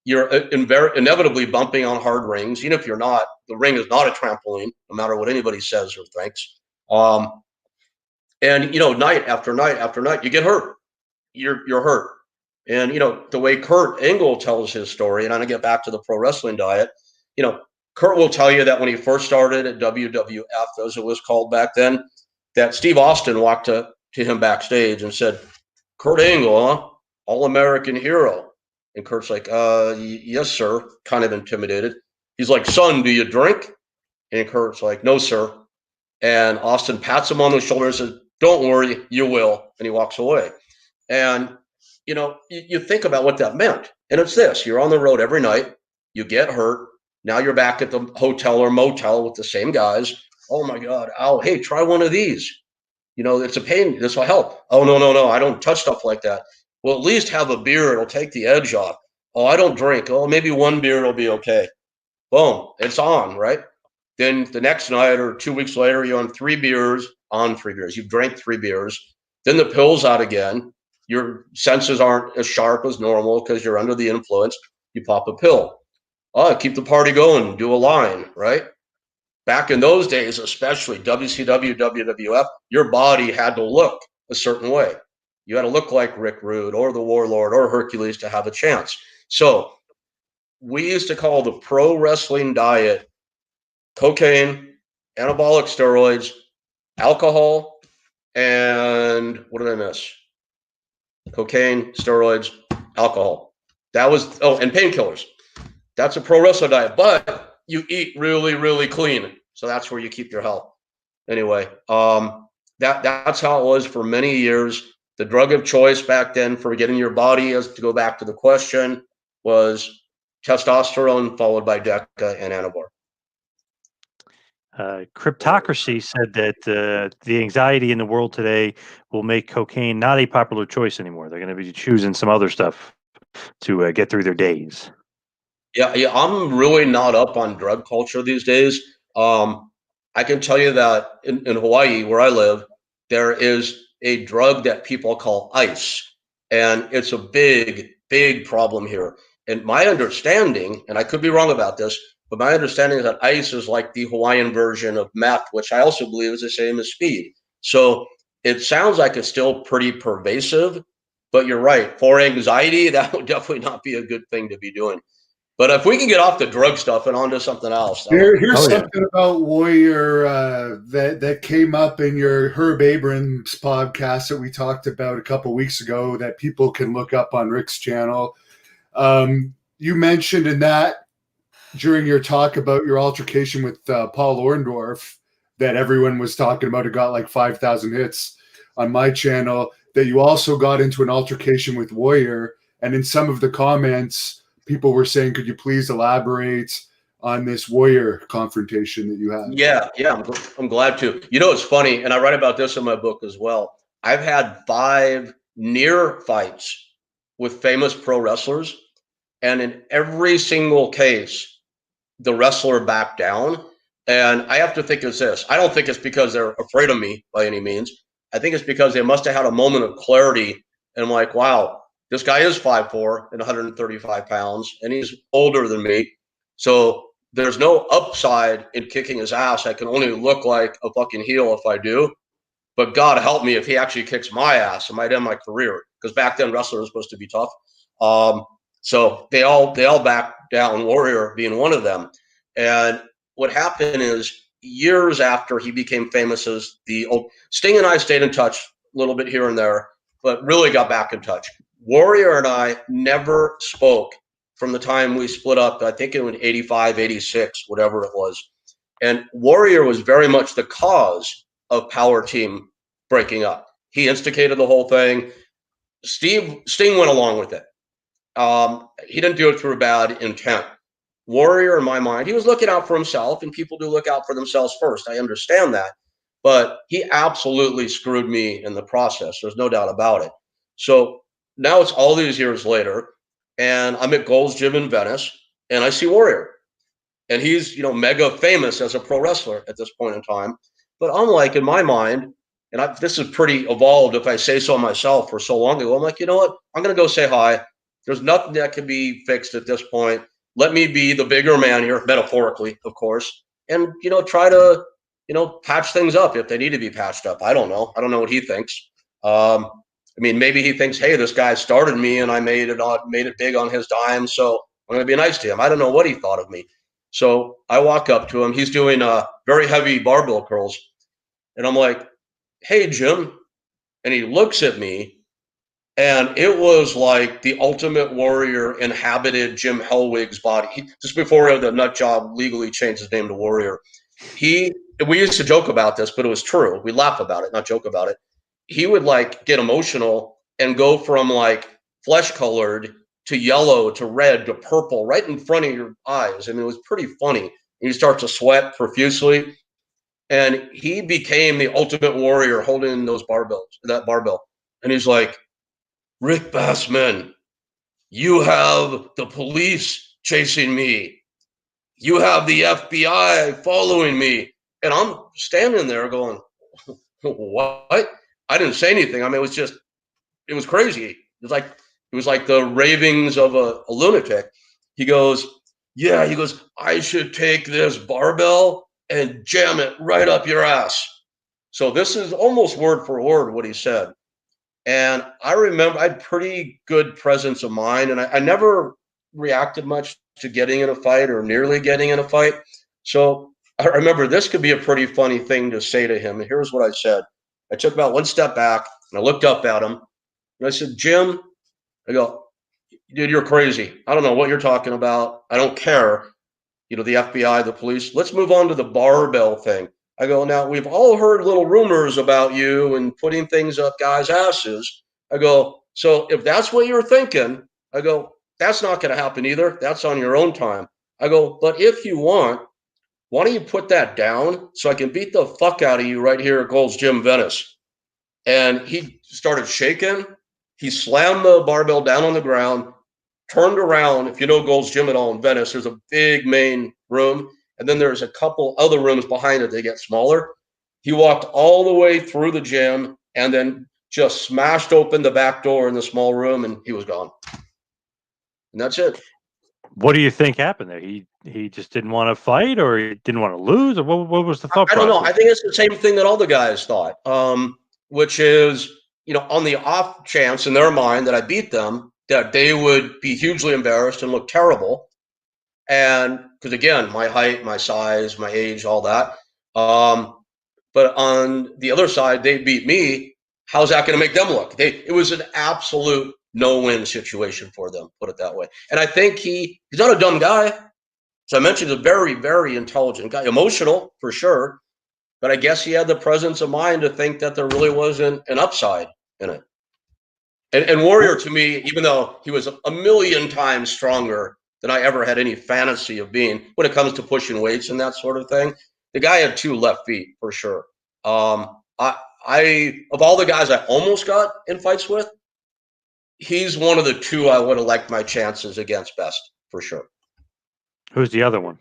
You're inevitably bumping on hard rings, even if you're not. The ring is not a trampoline, no matter what anybody says or thinks. And night after night after night, you get hurt. You're hurt. And the way Kurt Angle tells his story, and I'm gonna get back to the pro wrestling diet. Kurt will tell you that when he first started at WWF, as it was called back then, that Steve Austin walked to him backstage and said, "Kurt Angle, huh? All-American hero." And Kurt's like, yes, sir," kind of intimidated. He's like, "Son, do you drink?" And Kurt's like, "No, sir." And Austin pats him on the shoulder and says, "Don't worry, you will." And he walks away. And, you think about what that meant. And it's this: you're on the road every night, you get hurt. Now you're back at the hotel or motel with the same guys. "Oh my God, ow, hey, try one of these. It's a pain. This will help." "Oh, no, I don't touch stuff like that." "Well, at least have a beer. It'll take the edge off." "Oh, I don't drink." "Oh, maybe one beer will be okay." Boom, it's on, right? Then the next night or 2 weeks later, you're on 3 beers, You've drank 3 beers. Then the pill's out again. Your senses aren't as sharp as normal because you're under the influence. You pop a pill. "Oh, keep the party going. Do a line," right? Back in those days, especially WCW, WWF, your body had to look a certain way. You had to look like Rick Rude or the Warlord or Hercules to have a chance. So we used to call the pro wrestling diet cocaine, anabolic steroids, alcohol, and what did I miss? Cocaine, steroids, alcohol. That was, and painkillers. That's a pro wrestler diet, but you eat really, really clean. So that's where you keep your health. Anyway, that's how it was for many years. The drug of choice back then for getting your body, as to go back to the question, was testosterone followed by DECA and Anavar. Cryptocracy said that the anxiety in the world today will make cocaine not a popular choice anymore. They're going to be choosing some other stuff to get through their days. Yeah, I'm really not up on drug culture these days. I can tell you that in Hawaii, where I live, there is a drug that people call ice, and it's a big, big problem here. And my understanding, and I could be wrong about this, but my understanding is that ice is like the Hawaiian version of meth, which I also believe is the same as speed. So it sounds like it's still pretty pervasive, but you're right. For anxiety, that would definitely not be a good thing to be doing. But if we can get off the drug stuff and onto something else. Here's something about Warrior that came up in your Herb Abrams podcast that we talked about a couple weeks ago that people can look up on Rick's channel. You mentioned in that during your talk about your altercation with Paul Orndorff that everyone was talking about. It got like 5,000 hits on my channel. That you also got into an altercation with Warrior, and in some of the comments, people were saying, "Could you please elaborate on this Warrior confrontation that you had?" Yeah, I'm glad to. It's funny, and I write about this in my book as well. I've had 5 near fights with famous pro wrestlers, and in every single case, the wrestler backed down. And I have to think it's this. I don't think it's because they're afraid of me by any means. I think it's because they must have had a moment of clarity and like, wow, this guy is 5'4" and 135 pounds, and he's older than me. So there's no upside in kicking his ass. I can only look like a fucking heel if I do. But God help me if he actually kicks my ass. It might end my career, because back then wrestlers were supposed to be tough. So they all backed down, Warrior being one of them. And what happened is, years after he became famous as the old Sting, and I stayed in touch a little bit here and there, but really got back in touch. Warrior and I never spoke from the time we split up. I think it was 85, 86, whatever it was. And Warrior was very much the cause of Power Team breaking up. He instigated the whole thing. Sting went along with it. He didn't do it through bad intent. Warrior, in my mind, he was looking out for himself, and people do look out for themselves first. I understand that. But he absolutely screwed me in the process. There's no doubt about it. So now it's all these years later, and I'm at Gold's Gym in Venice, and I see Warrior. And he's, mega famous as a pro wrestler at this point in time. But I'm like, in my mind, and this is pretty evolved if I say so myself for so long ago. I'm like, you know what? I'm going to go say hi. There's nothing that can be fixed at this point. Let me be the bigger man here, metaphorically, of course, and, try to, patch things up if they need to be patched up. I don't know. I don't know what he thinks. I mean, maybe he thinks, hey, this guy started me and I made it big on his dime, so I'm going to be nice to him. I don't know what he thought of me. So I walk up to him. He's doing very heavy barbell curls. And I'm like, hey, Jim. And he looks at me, and it was like the Ultimate Warrior inhabited Jim Hellwig's body. Just before the nut job legally changed his name to Warrior. We used to joke about this, but it was true. We laugh about it, not joke about it. He would like get emotional and go from like flesh colored to yellow to red to purple right in front of your eyes. I mean, it was pretty funny. And you start to sweat profusely. And he became the Ultimate Warrior holding that barbell. And he's like, Rick Bassman, you have the police chasing me. You have the FBI following me. And I'm standing there going, what? I didn't say anything. I mean, it was crazy. It was like the ravings of a lunatic. He goes, yeah, I should take this barbell and jam it right up your ass. So this is almost word for word what he said. And I remember I had pretty good presence of mind, and I never reacted much to getting in a fight or nearly getting in a fight. So I remember this could be a pretty funny thing to say to him. And here's what I said. I took about one step back and I looked up at him and I said, Jim, I go, dude, you're crazy. I don't know what you're talking about. I don't care. The FBI, the police. Let's move on to the barbell thing. I go, now we've all heard little rumors about you and putting things up guys' asses. I go, so if that's what you're thinking, I go, that's not going to happen either. That's on your own time. I go, but if you want, why don't you put that down so I can beat the fuck out of you right here at Gold's Gym Venice? And he started shaking. He slammed the barbell down on the ground, turned around. If you know Gold's Gym at all in Venice, there's a big main room, and then there's a couple other rooms behind it. They get smaller. He walked all the way through the gym and then just smashed open the back door in the small room, and he was gone. And that's it. What do you think happened there? He just didn't want to fight, or he didn't want to lose, or what was the thought process? I don't know. I think it's the same thing that all the guys thought, which is, on the off chance in their mind that I beat them, that they would be hugely embarrassed and look terrible. And because, again, my height, my size, my age, all that. But on the other side, they beat me. How's that going to make them look? It was an absolute no-win situation for them, put it that way. And I think he's not a dumb guy. As I mentioned, he's a very, very intelligent guy, emotional for sure. But I guess he had the presence of mind to think that there really wasn't an upside in it. And Warrior, to me, even though he was a million times stronger than I ever had any fantasy of being when it comes to pushing weights and that sort of thing, the guy had two left feet for sure. I of all the guys I almost got in fights with, he's one of the two I would have liked my chances against best for sure. Who's the other one?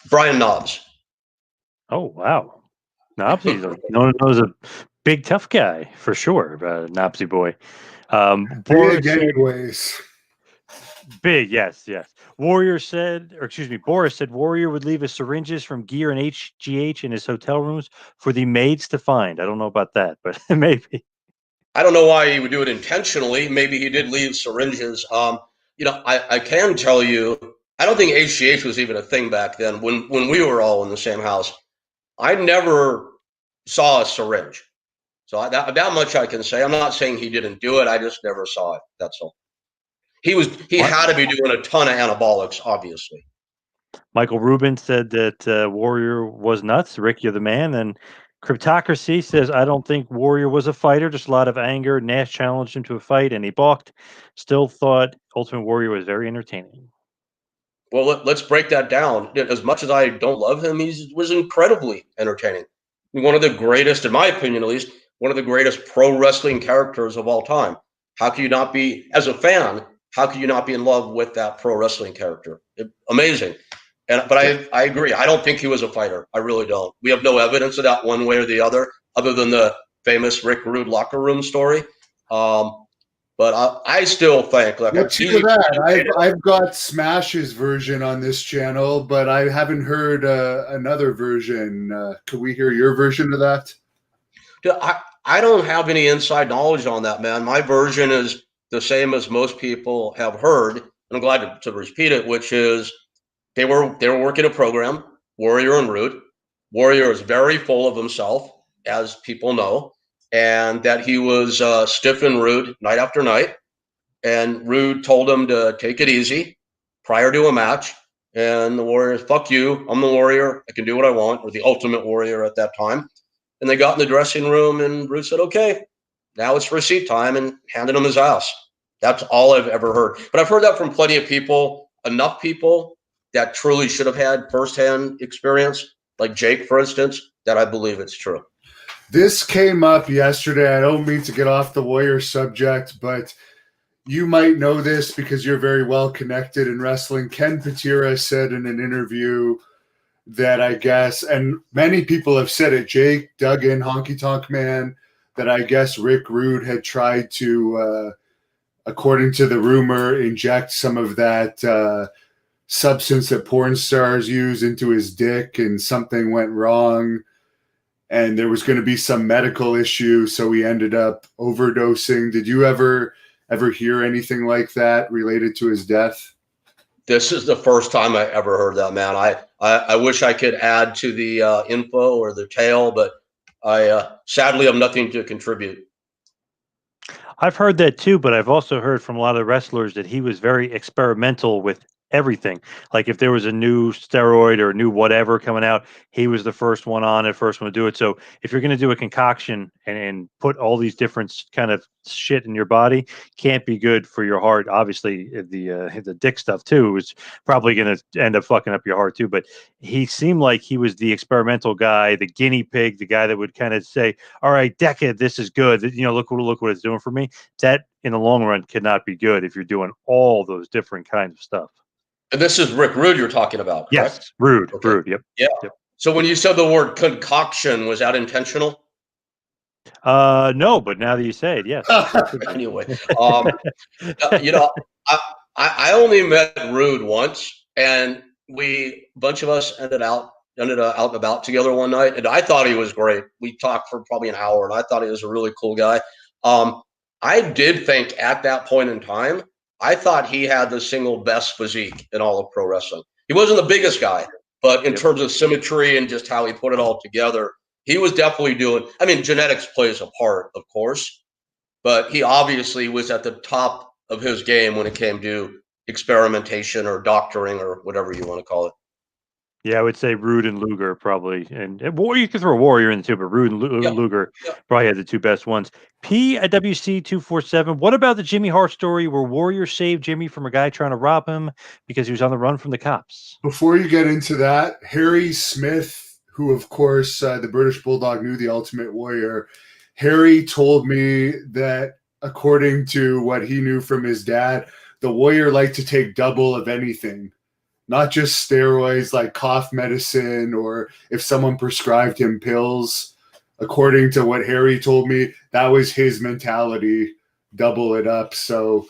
Brian Knobs. Oh, wow. Knobs, he's known as a big, tough guy for sure. Knobsy boy. Big anyways. Big, yes. Boris said Warrior would leave his syringes from gear and HGH in his hotel rooms for the maids to find. I don't know about that, but maybe. I don't know why he would do it intentionally. Maybe he did leave syringes. I can tell you, I don't think HGH was even a thing back then when we were all in the same house. I never saw a syringe. So that much I can say. I'm not saying he didn't do it. I just never saw it. That's all. He had to be doing a ton of anabolics, obviously. Michael Rubin said that Warrior was nuts. Rick, you're the man. And Cryptocracy says, I don't think Warrior was a fighter, just a lot of anger. Nash challenged him to a fight and he balked. Still thought Ultimate Warrior was very entertaining. Well, let's break that down. As much as I don't love him, he was incredibly entertaining. One of the greatest, in my opinion at least, one of the greatest pro wrestling characters of all time. How can you not be, as a fan, how can you not be in love with that pro wrestling character? Amazing. But I agree. I don't think he was a fighter. I really don't. We have no evidence of that one way or the other than the famous Rick Rude locker room story. But I still think, like, let's hear that. I've got Smash's version on this channel, but I haven't heard another version. Could we hear your version of that? I don't have any inside knowledge on that, man. My version is the same as most people have heard, and I'm glad to repeat it, which is they were working a program, Warrior and Rude. Warrior is very full of himself, as people know, and that he was stiff and rude night after night. And Rude told him to take it easy prior to a match. And the Warrior, fuck you, I'm the Warrior, I can do what I want, or the Ultimate Warrior at that time. And they got in the dressing room, and Rude said, okay, now it's receipt time, and handed him his ass. That's all I've ever heard. But I've heard that from plenty of people, enough people that truly should have had firsthand experience, like Jake, for instance, that I believe it's true. This came up yesterday. I don't mean to get off the Warrior subject, but you might know this because you're very well connected in wrestling. Ken Patera said in an interview that I guess, and many people have said it, Jake, Duggan, Honky Tonk Man, that I guess Rick Rude had tried to, according to the rumor, inject some of that substance that porn stars use into his dick, and something went wrong. And there was going to be some medical issue, so he ended up overdosing. Did you ever hear anything like that related to his death? This is the first time I ever heard that, man. I wish I could add to the info or the tale, but I sadly have nothing to contribute. I've heard that too, but I've also heard from a lot of wrestlers that he was very experimental with everything. Like if there was a new steroid or a new whatever coming out, he was the first one on it, first one to do it. So if you're going to do a concoction and put all these different kind of shit in your body, can't be good for your heart. Obviously, the dick stuff too is probably going to end up fucking up your heart too. But he seemed like he was the experimental guy, the guinea pig, the guy that would kind of say, "All right, Decade, this is good. You know, look what it's doing for me." That in the long run cannot be good if you're doing all those different kinds of stuff. And this is Rick Rude you're talking about, correct? Yes, Rude. Okay. Rude. Yep. Yeah. Yep. So when you said the word concoction, was that intentional? No, but now that you say it, yes. Anyway, you know, I only met Rude once, and a bunch of us ended out and about together one night, and I thought he was great. We talked for probably an hour, and I thought he was a really cool guy. I did think at that point in time, I thought he had the single best physique in all of pro wrestling. He wasn't the biggest guy, but in terms of symmetry and just how he put it all together, he was definitely doing, I mean, genetics plays a part, of course, but he obviously was at the top of his game when it came to experimentation or doctoring or whatever you want to call it. Yeah, I would say Rude and Luger probably, and you could throw a Warrior in too, but Rude and Luger probably had the two best ones. PWC 247. What about the Jimmy Hart story where Warrior saved Jimmy from a guy trying to rob him because he was on the run from the cops? Before you get into that, Harry Smith, who of course the British Bulldog knew the Ultimate Warrior, Harry told me that according to what he knew from his dad, the Warrior liked to take double of anything. Not just steroids like cough medicine or if someone prescribed him pills. According to what Harry told me, that was his mentality, double it up. So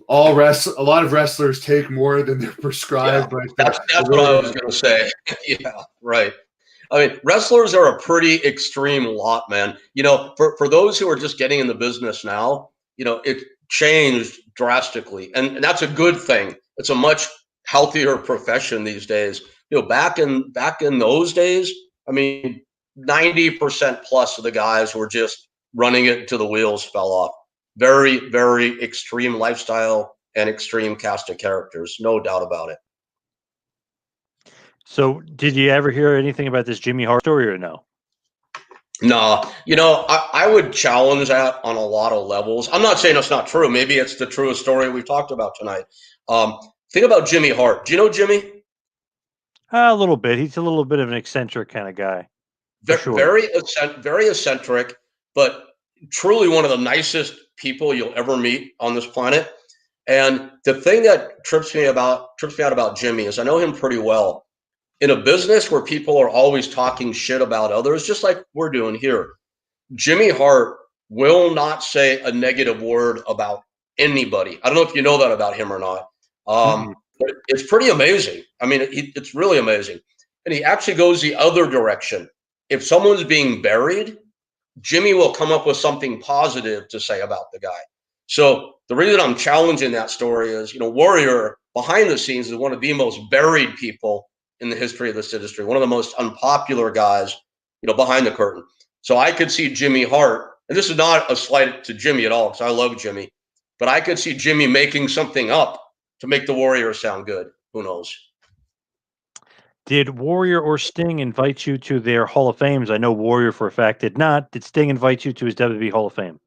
a lot of wrestlers take more than they're prescribed. Yeah, but that's what I was going to say. Yeah, right. I mean, wrestlers are a pretty extreme lot, man. You know, for those who are just getting in the business now, you know, it changed drastically. And that's a good thing. It's a much healthier profession these days. You know, back in those days, I mean, 90% plus of the guys were just running it until the wheels fell off. Very, very extreme lifestyle and extreme cast of characters, no doubt about it. So, did you ever hear anything about this Jimmy Hart story or no? No, you know, I would challenge that on a lot of levels. I'm not saying it's not true. Maybe it's the truest story we've talked about tonight. Think about Jimmy Hart. Do you know Jimmy? A little bit. He's a little bit of an eccentric kind of guy. Sure. Very eccentric, but truly one of the nicest people you'll ever meet on this planet. And the thing that trips me out about Jimmy is I know him pretty well. In a business where people are always talking shit about others, just like we're doing here, Jimmy Hart will not say a negative word about anybody. I don't know if you know that about him or not. But it's pretty amazing. I mean, it's really amazing. And he actually goes the other direction. If someone's being buried, Jimmy will come up with something positive to say about the guy. So the reason I'm challenging that story is, Warrior behind the scenes is one of the most buried people in the history of this industry, one of the most unpopular guys, behind the curtain. So I could see Jimmy Hart, and this is not a slight to Jimmy at all, because I love Jimmy, but I could see Jimmy making something up to make the Warrior sound good. Who knows? Did Warrior or Sting invite you to their Hall of Fames? I know Warrior for a fact did not. Did Sting invite you to his WWE Hall of Fame?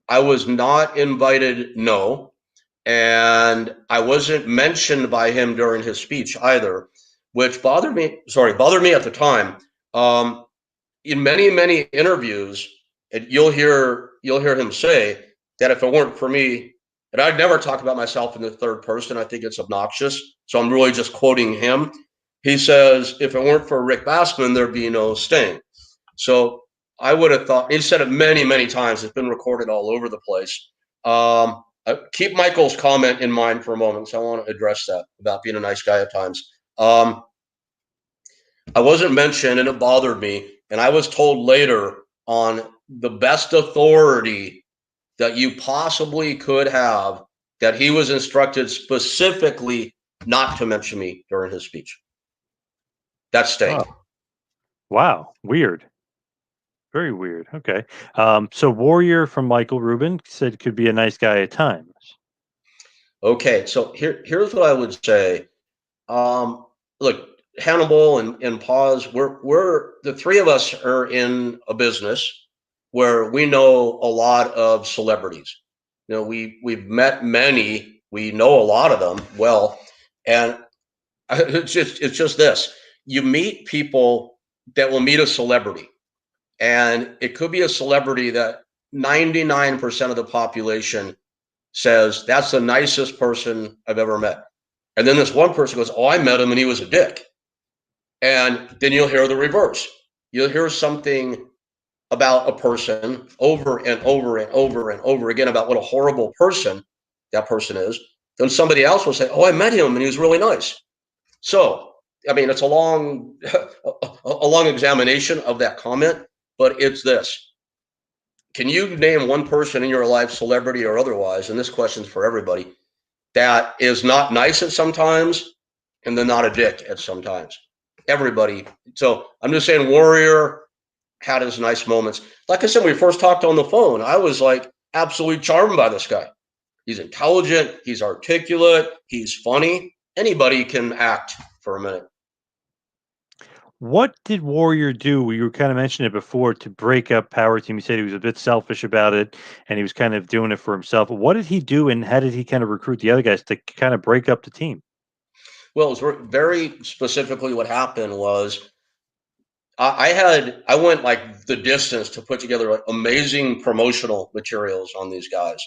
I was not invited, no. And I wasn't mentioned by him during his speech either, which bothered me at the time. In many, many interviews, and you'll hear him say that if it weren't for me, and I'd never talk about myself in the third person. I think it's obnoxious. So I'm really just quoting him. He says, if it weren't for Rick Bassman, there'd be no Sting. So I would have thought, he said it many, many times. It's been recorded all over the place. Keep Michael's comment in mind for a moment, because I want to address that about being a nice guy at times. I wasn't mentioned, and it bothered me. And I was told later on the best authority that you possibly could have that he was instructed specifically not to mention me during his speech. That's Sting. Oh. Wow. Weird. Very weird. Okay. So Warrior from Michael Rubin said could be a nice guy at times. Okay. So here's what I would say. Look, Hannibal and Paz, we're the three of us are in a business where we know a lot of celebrities. We've met many, we know a lot of them well, and it's just this. You meet people that will meet a celebrity, and it could be a celebrity that 99% of the population says that's the nicest person I've ever met. And then this one person goes, oh, I met him and he was a dick. And then you'll hear the reverse. You'll hear something about a person over and over and over and over again about what a horrible person that person is. Then somebody else will say, oh, I met him and he was really nice. So, I mean, it's a long examination of that comment, but it's this. Can you name one person in your life, celebrity or otherwise, and this question's for everybody, that is not nice at sometimes and then not a dick at sometimes? Everybody. So I'm just saying Warrior had his nice moments. Like I said, when we first talked on the phone, I was like absolutely charmed by this guy. He's intelligent, he's articulate, he's funny. Anybody can act for a minute. What did Warrior do? You were kind of mentioning it before to break up Power Team. You said he was a bit selfish about it and he was kind of doing it for himself. What did he do and how did he kind of recruit the other guys to kind of break up the team? Well, it was very specifically what happened was I went like the distance to put together like amazing promotional materials on these guys.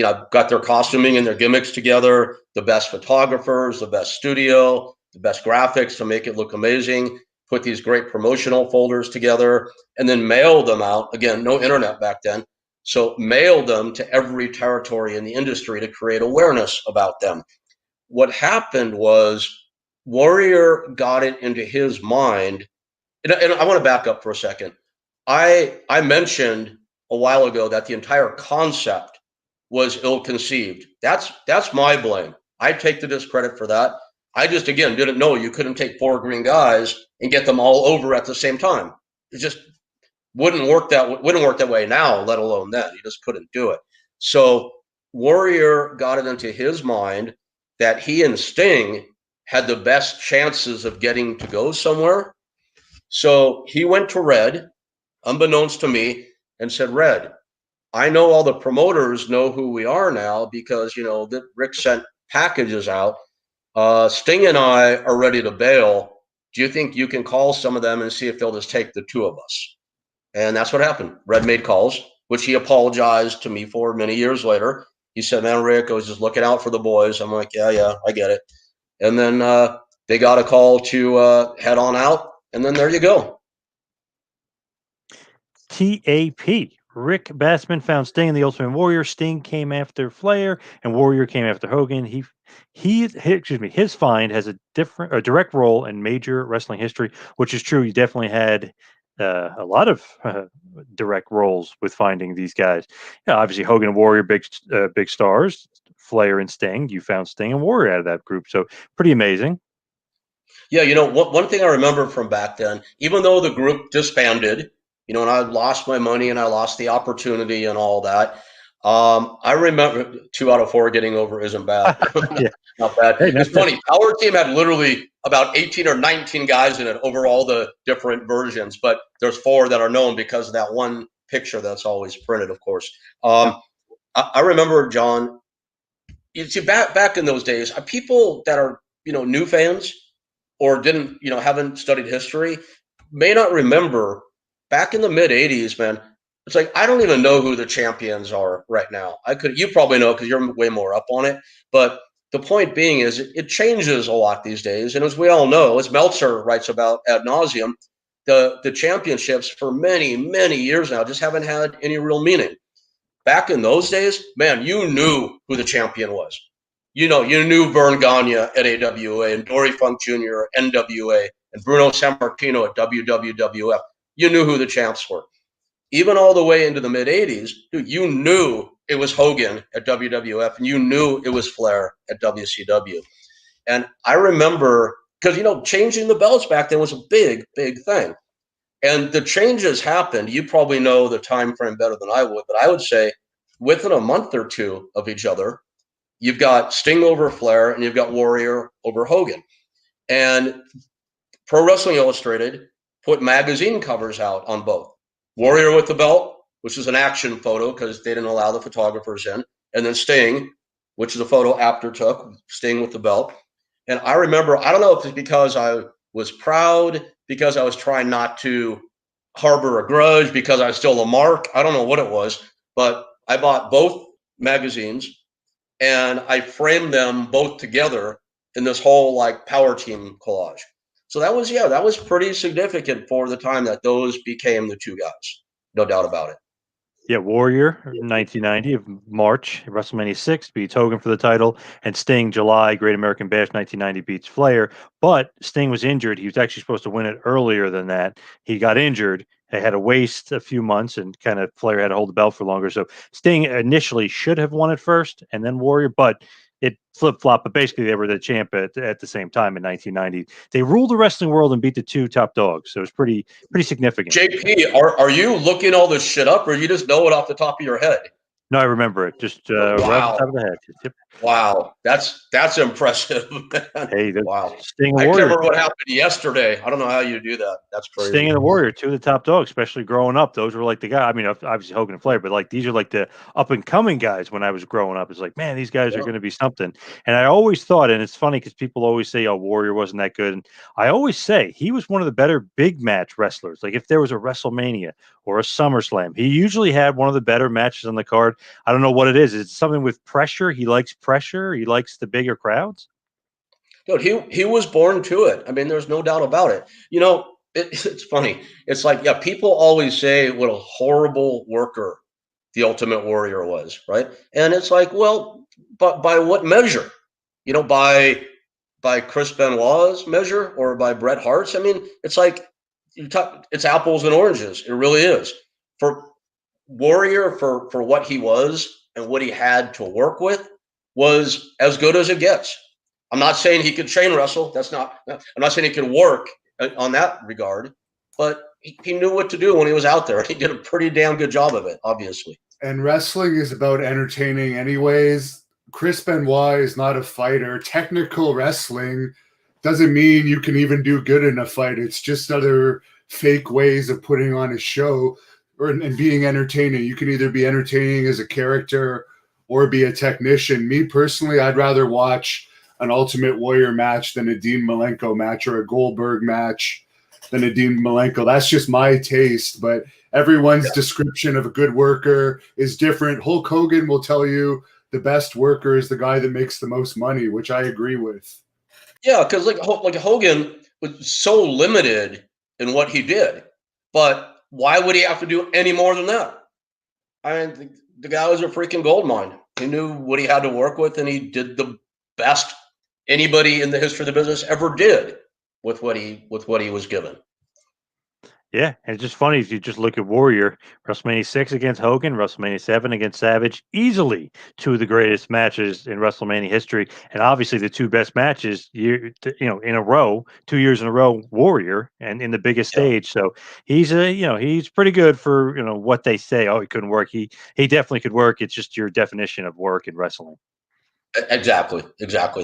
I've got their costuming and their gimmicks together, the best photographers, the best studio, the best graphics to make it look amazing, put these great promotional folders together, and then mailed them out. Again, no internet back then. So mailed them to every territory in the industry to create awareness about them. What happened was Warrior got it into his mind, and I want to back up for a second. I mentioned a while ago that the entire concept was ill-conceived. That's my blame. I take the discredit for that. I just, again, didn't know you couldn't take 4 green guys and get them all over at the same time. It just wouldn't work that way now, let alone then. You just couldn't do it. So Warrior got it into his mind that he and Sting had the best chances of getting to go somewhere. So he went to Red, unbeknownst to me, and said, Red, I know all the promoters know who we are now because, that Rick sent packages out. Sting and I are ready to bail. Do you think you can call some of them and see if they'll just take the 2 of us? And that's what happened. Red made calls, which he apologized to me for many years later. He said, man, Rick, I was just looking out for the boys. I'm like, yeah, I get it. And then they got a call to head on out. And then there you go. TAP. Rick Bassman found Sting in the Ultimate Warrior. Sting came after Flair, and Warrior came after Hogan. His find has a direct role in major wrestling history, which is true. He definitely had a lot of direct roles with finding these guys. Yeah, obviously Hogan and Warrior, big stars. Flair and Sting. You found Sting and Warrior out of that group, so pretty amazing. Yeah, one thing I remember from back then, even though the group disbanded, and I lost my money and I lost the opportunity and all that. I remember 2 out of 4 getting over isn't bad. Yeah. Not bad. Hey, It's funny. Our team had literally about 18 or 19 guys in it over all the different versions, but there's 4 that are known because of that one picture that's always printed, of course. I remember, John, you see, back in those days, people that are, new fans or haven't studied history may not remember back in the mid 80s, man. It's like, I don't even know who the champions are right now. You probably know because you're way more up on it. But the point being is it changes a lot these days. And as we all know, as Meltzer writes about ad nauseum, the championships for many, many years now just haven't had any real meaning. Back in those days, man, you knew who the champion was. You knew Vern Gagne at AWA and Dory Funk Jr. at NWA and Bruno Sammartino at WWF. You knew who the champs were. Even all the way into the mid 80s, dude, you knew it was Hogan at WWF and you knew it was Flair at WCW. And I remember, because, changing the belts back then was a big, big thing. And the changes happened. You probably know the time frame better than I would, but I would say within a month or two of each other, you've got Sting over Flair and you've got Warrior over Hogan. And Pro Wrestling Illustrated put magazine covers out on both. Warrior with the belt, which is an action photo because they didn't allow the photographers in. And then Sting, which is a photo Apter took, Sting with the belt. And I remember, I don't know if it's because I was proud, because I was trying not to harbor a grudge, because I was still a mark. I don't know what it was, but I bought both magazines and I framed them both together in this whole power team collage. So that was pretty significant for the time that those became the 2 guys. No doubt about it. Yeah, Warrior, 1990 of March, WrestleMania 6 beats Hogan for the title, and Sting, July, Great American Bash, 1990 beats Flair. But Sting was injured. He was actually supposed to win it earlier than that. He got injured. They had to waste a few months, and kind of Flair had to hold the belt for longer. So Sting initially should have won it first, and then Warrior, but it flip-flopped. But basically, they were the champ at the same time in 1990. They ruled the wrestling world and beat the 2 top dogs. So it was pretty significant. JP, are you looking all this shit up, or you just know it off the top of your head? No, I remember it. Just right off the top of the head. Yep. Wow, that's impressive. Hey, wow. Sting I and Warrior. remember what happened yesterday. I don't know how you do that. That's crazy. Sting and the Warrior, 2 of the top dogs, especially growing up. Those were the guy. I mean, obviously Hogan and Flair, but these are the up and coming guys when I was growing up. It's man, these guys are going to be something. And I always thought, and it's funny because people always say, "Oh, Warrior wasn't that good." And I always say he was one of the better big match wrestlers. If there was a WrestleMania or a SummerSlam, he usually had one of the better matches on the card. I don't know what it is. It's something with pressure. He likes pressure. He likes the bigger crowds. Dude, he was born to it. I mean, there's no doubt about it. It's funny. It's people always say what a horrible worker the Ultimate Warrior was, right? And it's well, but by what measure? By Chris Benoit's measure or by Bret Hart's? I mean, it's it's apples and oranges. It really is. For Warrior, for what he was and what he had to work with, was as good as it gets. I'm not saying he could chain wrestle. I'm not saying he could work on that regard, but he knew what to do when he was out there. He did a pretty damn good job of it, obviously. And wrestling is about entertaining anyways. Chris Benoit is not a fighter. Technical wrestling doesn't mean you can even do good in a fight. It's just other fake ways of putting on a show and being entertaining. You can either be entertaining as a character or be a technician. Me personally, I'd rather watch an Ultimate Warrior match than a Dean Malenko match, or a Goldberg match than a Dean Malenko. That's just my taste, but everyone's description of a good worker is different. Hulk Hogan will tell you the best worker is the guy that makes the most money, which I agree with. Yeah, because Hogan was so limited in what he did, but why would he have to do any more than that? I mean, the guy was a freaking gold mine. He knew what he had to work with, and he did the best anybody in the history of the business ever did with what he was given. Yeah, and it's just funny if you just look at Warrior, WrestleMania 6 against Hogan, WrestleMania 7 against Savage, easily two of the greatest matches in WrestleMania history, and obviously the two best matches in a row, 2 years in a row, Warrior, and in the biggest Yeah. stage. So he's pretty good for what they say. Oh, he couldn't work. He definitely could work. It's just your definition of work in wrestling. Exactly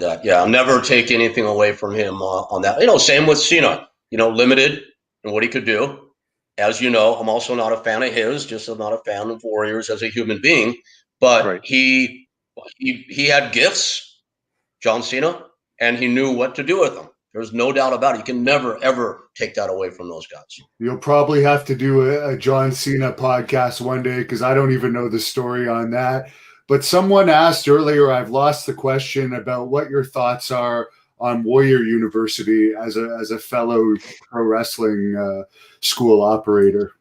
that. Yeah, I'll never take anything away from him on that. Same with Cena. Limited in what he could do. As you know, I'm also not a fan of his. Just I'm not a fan of Warriors as a human being. But Right. he had gifts, John Cena, and he knew what to do with them. There's no doubt about it. You can never ever take that away from those guys. You'll probably have to do a John Cena podcast one day because I don't even know the story on that. But someone asked earlier, I've lost the question about what your thoughts are on Warrior University as a fellow pro wrestling school operator.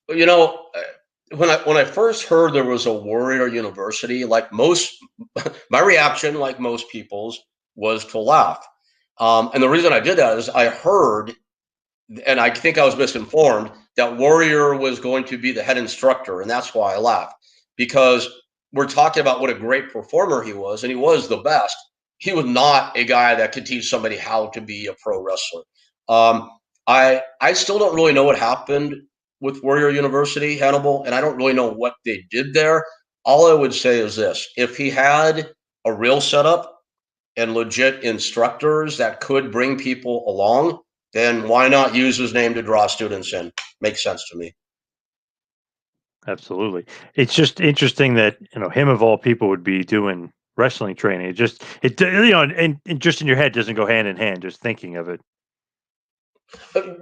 When I first heard there was a Warrior University, like my reaction, like most people's, was to laugh. And the reason I did that is I heard, and I think I was misinformed, that Warrior was going to be the head instructor, and that's why I laughed, because we're talking about what a great performer he was, and he was the best. He was not a guy that could teach somebody how to be a pro wrestler. I still don't really know what happened with Warrior University, Hannibal, and I don't really know what they did there. All I would say is this: if he had a real setup and legit instructors that could bring people along, then why not use his name to draw students in? Makes sense to me. Absolutely. It's just interesting that, him of all people would be doing wrestling training. And just in your head doesn't go hand in hand, just thinking of it.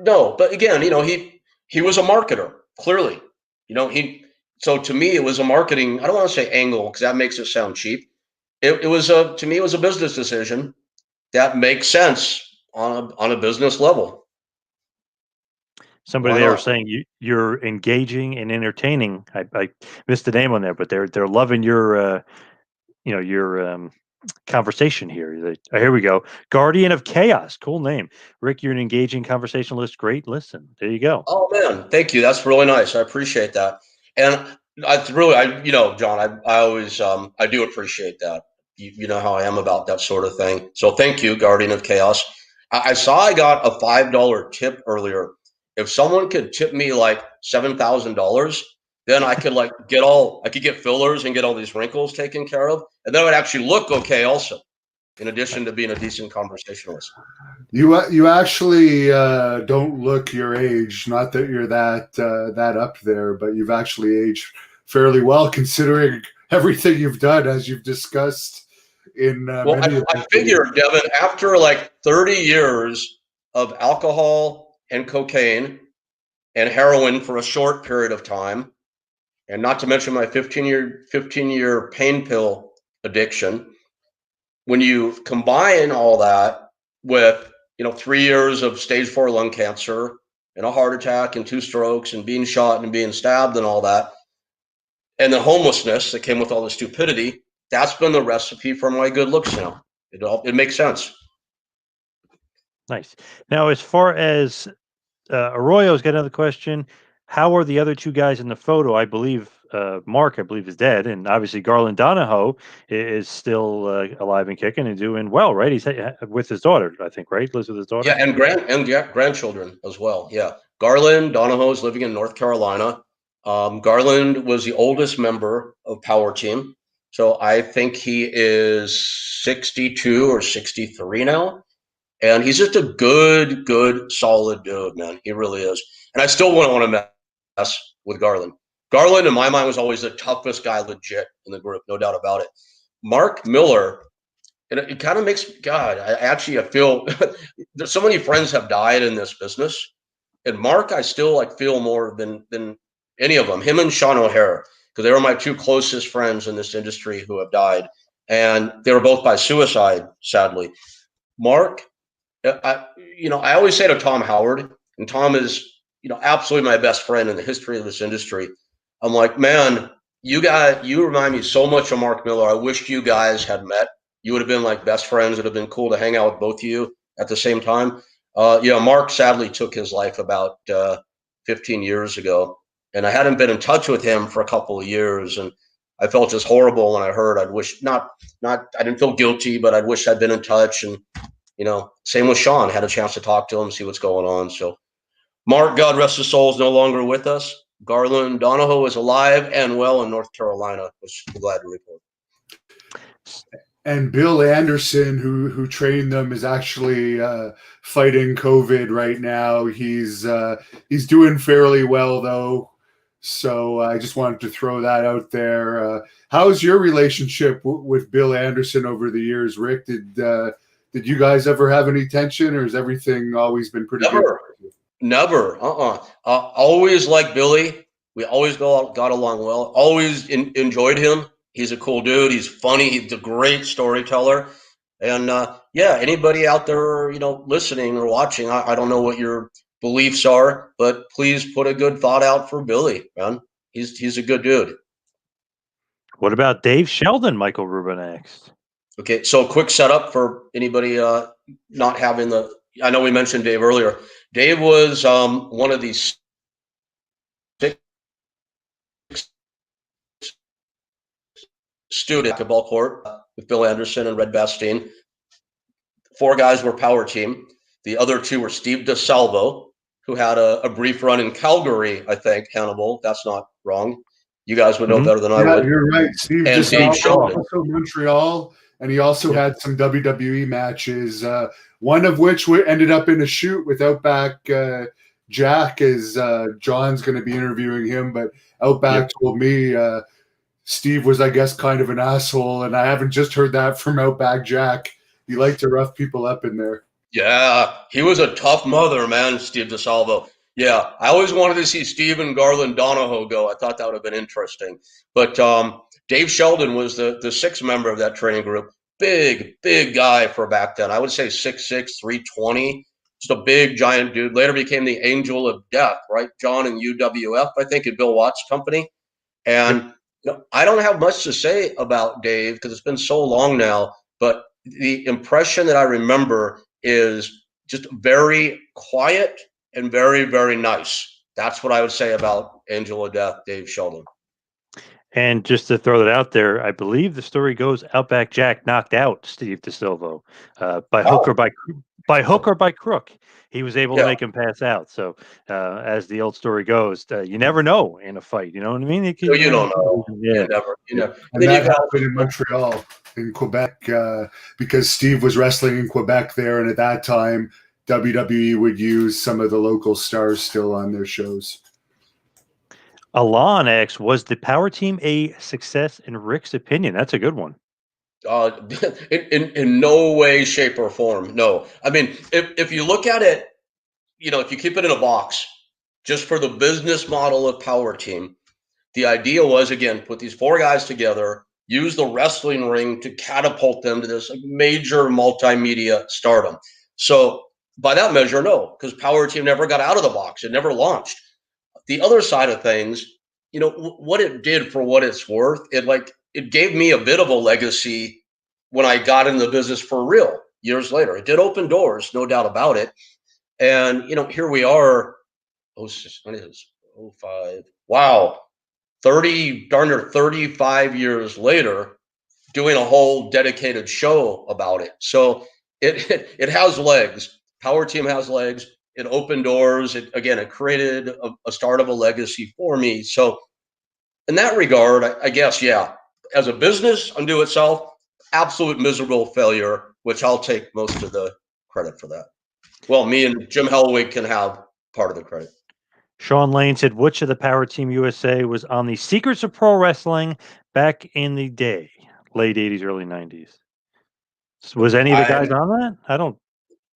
No, but again, he was a marketer, clearly. So to me it was a marketing, I don't want to say angle because that makes it sound cheap. To me it was a business decision that makes sense on a business level. Somebody Why there was not? saying you're engaging and entertaining. I missed the name on there, but they're loving your conversation here. Here we go. Guardian of Chaos. Cool name. Rick, you're an engaging conversationalist. Great listen. There you go. Oh man, thank you. That's really nice. I appreciate that. And John, I always I do appreciate that. You know how I am about that sort of thing. So thank you, Guardian of Chaos. I saw I got a $5 tip earlier. If someone could tip me like $7,000, then I could get fillers and get all these wrinkles taken care of, and then it would actually look okay also, in addition to being a decent conversationalist. You actually don't look your age. Not that you're that up there, but you've actually aged fairly well considering everything you've done, as you've discussed in Well, many of I figured, Devin, after like 30 years of alcohol and cocaine and heroin for a short period of time, and not to mention my 15-year pain pill addiction, when you combine all that with 3 years of stage 4 lung cancer and a heart attack and 2 strokes and being shot and being stabbed and all that, and the homelessness that came with all the stupidity, that's been the recipe for my good looks now. It makes sense. Nice. Now, as far as Arroyo's got another question. How are the other two guys in the photo? I believe Mark, is dead, and obviously Garland Donahoe is still alive and kicking and doing well, right? He's with his daughter, I think, right? Lives with his daughter. Yeah, and grandchildren as well. Yeah, Garland Donahoe is living in North Carolina. Garland was the oldest member of Power Team, so I think he is 62 or 63 now. And he's just a good, solid dude, man. He really is. And I still wouldn't want to mess with Garland. Garland, in my mind, was always the toughest guy legit in the group, no doubt about it. Mark Miller, and it kind of makes, God, I feel there's so many friends have died in this business. And Mark, I still feel more than any of them. Him and Sean O'Hara, because they were my two closest friends in this industry who have died. And they were both by suicide, sadly. Mark, I always say to Tom Howard, and Tom is absolutely my best friend in the history of this industry. I'm like, man, you remind me so much of Mark Miller. I wish you guys had met. You would have been like best friends. It would have been cool to hang out with both of you at the same time. Mark sadly took his life about 15 years ago, and I hadn't been in touch with him for a couple of years, and I felt just horrible when I heard. I'd wish I didn't feel guilty, but I'd wish I'd been in touch. And same with Sean. Had a chance to talk to him, see what's going on. So Mark, God rest his soul, is no longer with us. Garland Donahoe is alive and well in North Carolina, which I'm glad to report. And Bill Anderson, who trained them, is actually fighting COVID right now. He's doing fairly well though, so I just wanted to throw that out there. How's your relationship with Bill Anderson over the years, Rick? Did you guys ever have any tension, or has everything always been pretty good? Never. Always liked Billy. We always got along well. Always enjoyed him. He's a cool dude. He's funny. He's a great storyteller. And anybody out there, listening or watching, I don't know what your beliefs are, but please put a good thought out for Billy, man. He's a good dude. What about Dave Sheldon, Michael Rubin next? Okay, so quick setup for anybody not having I know we mentioned Dave earlier. Dave was one of these student basketball court with Bill Anderson and Red Bastien. 4 guys were power team. The other 2 were Steve DeSalvo, who had a brief run in Calgary, I think, Hannibal. That's not wrong. You guys would know better than I would. You're right. Steve and Dave Sheldon, also Montreal, and he also had some WWE matches, one of which ended up in a shoot with Outback Jack, as John's going to be interviewing him, but Outback told me Steve was, I guess, kind of an asshole, and I haven't just heard that from Outback Jack. He liked to rough people up in there. Yeah, he was a tough mother, man, Steve DeSalvo. Yeah, I always wanted to see Steve and Garland Donahoe go. I thought that would have been interesting. But Dave Sheldon was the 6th member of that training group. Big guy for back then. I would say 6'6", 320. Just a big, giant dude. Later became the Angel of Death, right? John and UWF, I think, at Bill Watts' company. And I don't have much to say about Dave because it's been so long now, but the impression that I remember is just very quiet and very, very nice. That's what I would say about Angel of Death, Dave Sheldon. And just to throw that out there, I believe the story goes Outback Jack knocked out Steve DeSilvo by hook or by crook. He was able to make him pass out. So as the old story goes, you never know in a fight. You know what I mean? You don't know. Yeah. You never. And that happened in Montreal, in Quebec, because Steve was wrestling in Quebec there. And at that time, WWE would use some of the local stars still on their shows. Alon asks, was the power team a success in Rick's opinion? That's a good one. In no way, shape, or form. No. I mean, if you look at it, if you keep it in a box, just for the business model of power team, the idea was, again, put these 4 guys together, use the wrestling ring to catapult them to this major multimedia stardom. So by that measure, no, because power team never got out of the box. It never launched. The other side of things, what it did for what it's worth, it gave me a bit of a legacy when I got in the business for real years later. It did open doors, no doubt about it. And, here we are, when is 05? Wow. 35 years later, doing a whole dedicated show about it. So it has legs. Power team has legs. It opened doors. It created a start of a legacy for me. So in that regard, I guess, as a business unto itself, absolute miserable failure, which I'll take most of the credit for that. Well, me and Jim Hellwig can have part of the credit. Sean Lane said, which of the Power Team USA was on the Secrets of Pro Wrestling back in the day, late 80s, early 90s? Was any of the guys on that?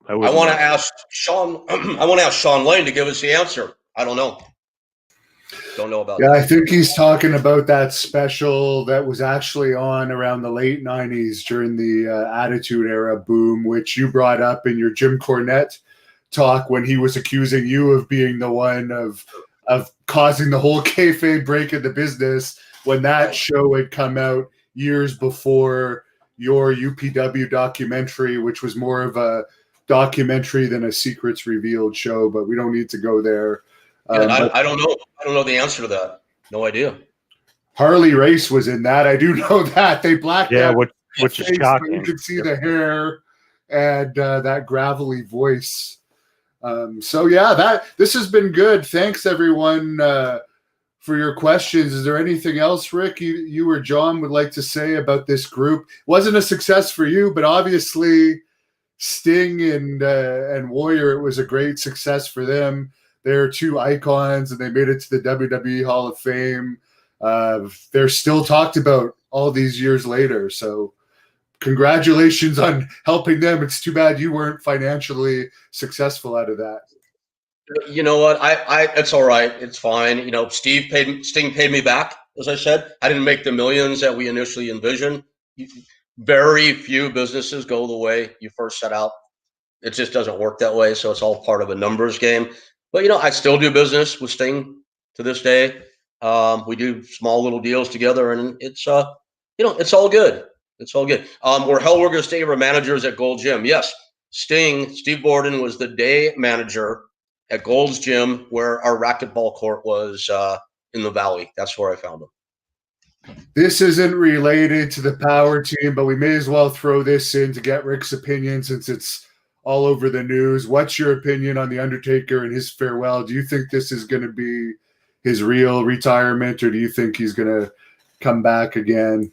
I want to ask Sean. I want to ask Sean Lane to give us the answer. I don't know. Don't know about that. I think he's talking about that special that was actually on around the late 90s during the Attitude Era boom, which you brought up in your Jim Cornette talk when he was accusing you of being the one of causing the whole kayfabe break in the business when that show had come out years before your UPW documentary, which was more of a documentary than a secrets revealed show, but we don't need to go there. I don't know. I don't know the answer to that. No idea. Harley Race was in that. I do know that. They blacked out which is face, shocking. but you could see the hair and that gravelly voice. So yeah, this has been good. Thanks everyone for your questions. Is there anything else, Rick, you or John would like to say about this group? Wasn't a success for you, but obviously Sting and Warrior, it was a great success for them. They're two icons, and they made it to the WWE Hall of Fame. They're still talked about all these years later. So congratulations on helping them. It's too bad you weren't financially successful out of that. You know what? It's all right. It's fine. You know, Sting paid me back. As I said, I didn't make the millions that we initially envisioned. Very few businesses go the way you first set out. It just doesn't work that way. So it's all part of a numbers game. But, you know, I still do business with Sting to this day. We do small little deals together, and it's, you know, it's all good. It's all good. We're going to stay our managers at Gold Gym. Yes, Steve Borden was the day manager at Gold's Gym, where our racquetball court was in the Valley. That's where I found him. This isn't related to the Power Team, but we may as well throw this in to get Rick's opinion since it's all over the news. What's your opinion on The Undertaker and his farewell? Do you think this is going to be his real retirement, or do you think he's going to come back again?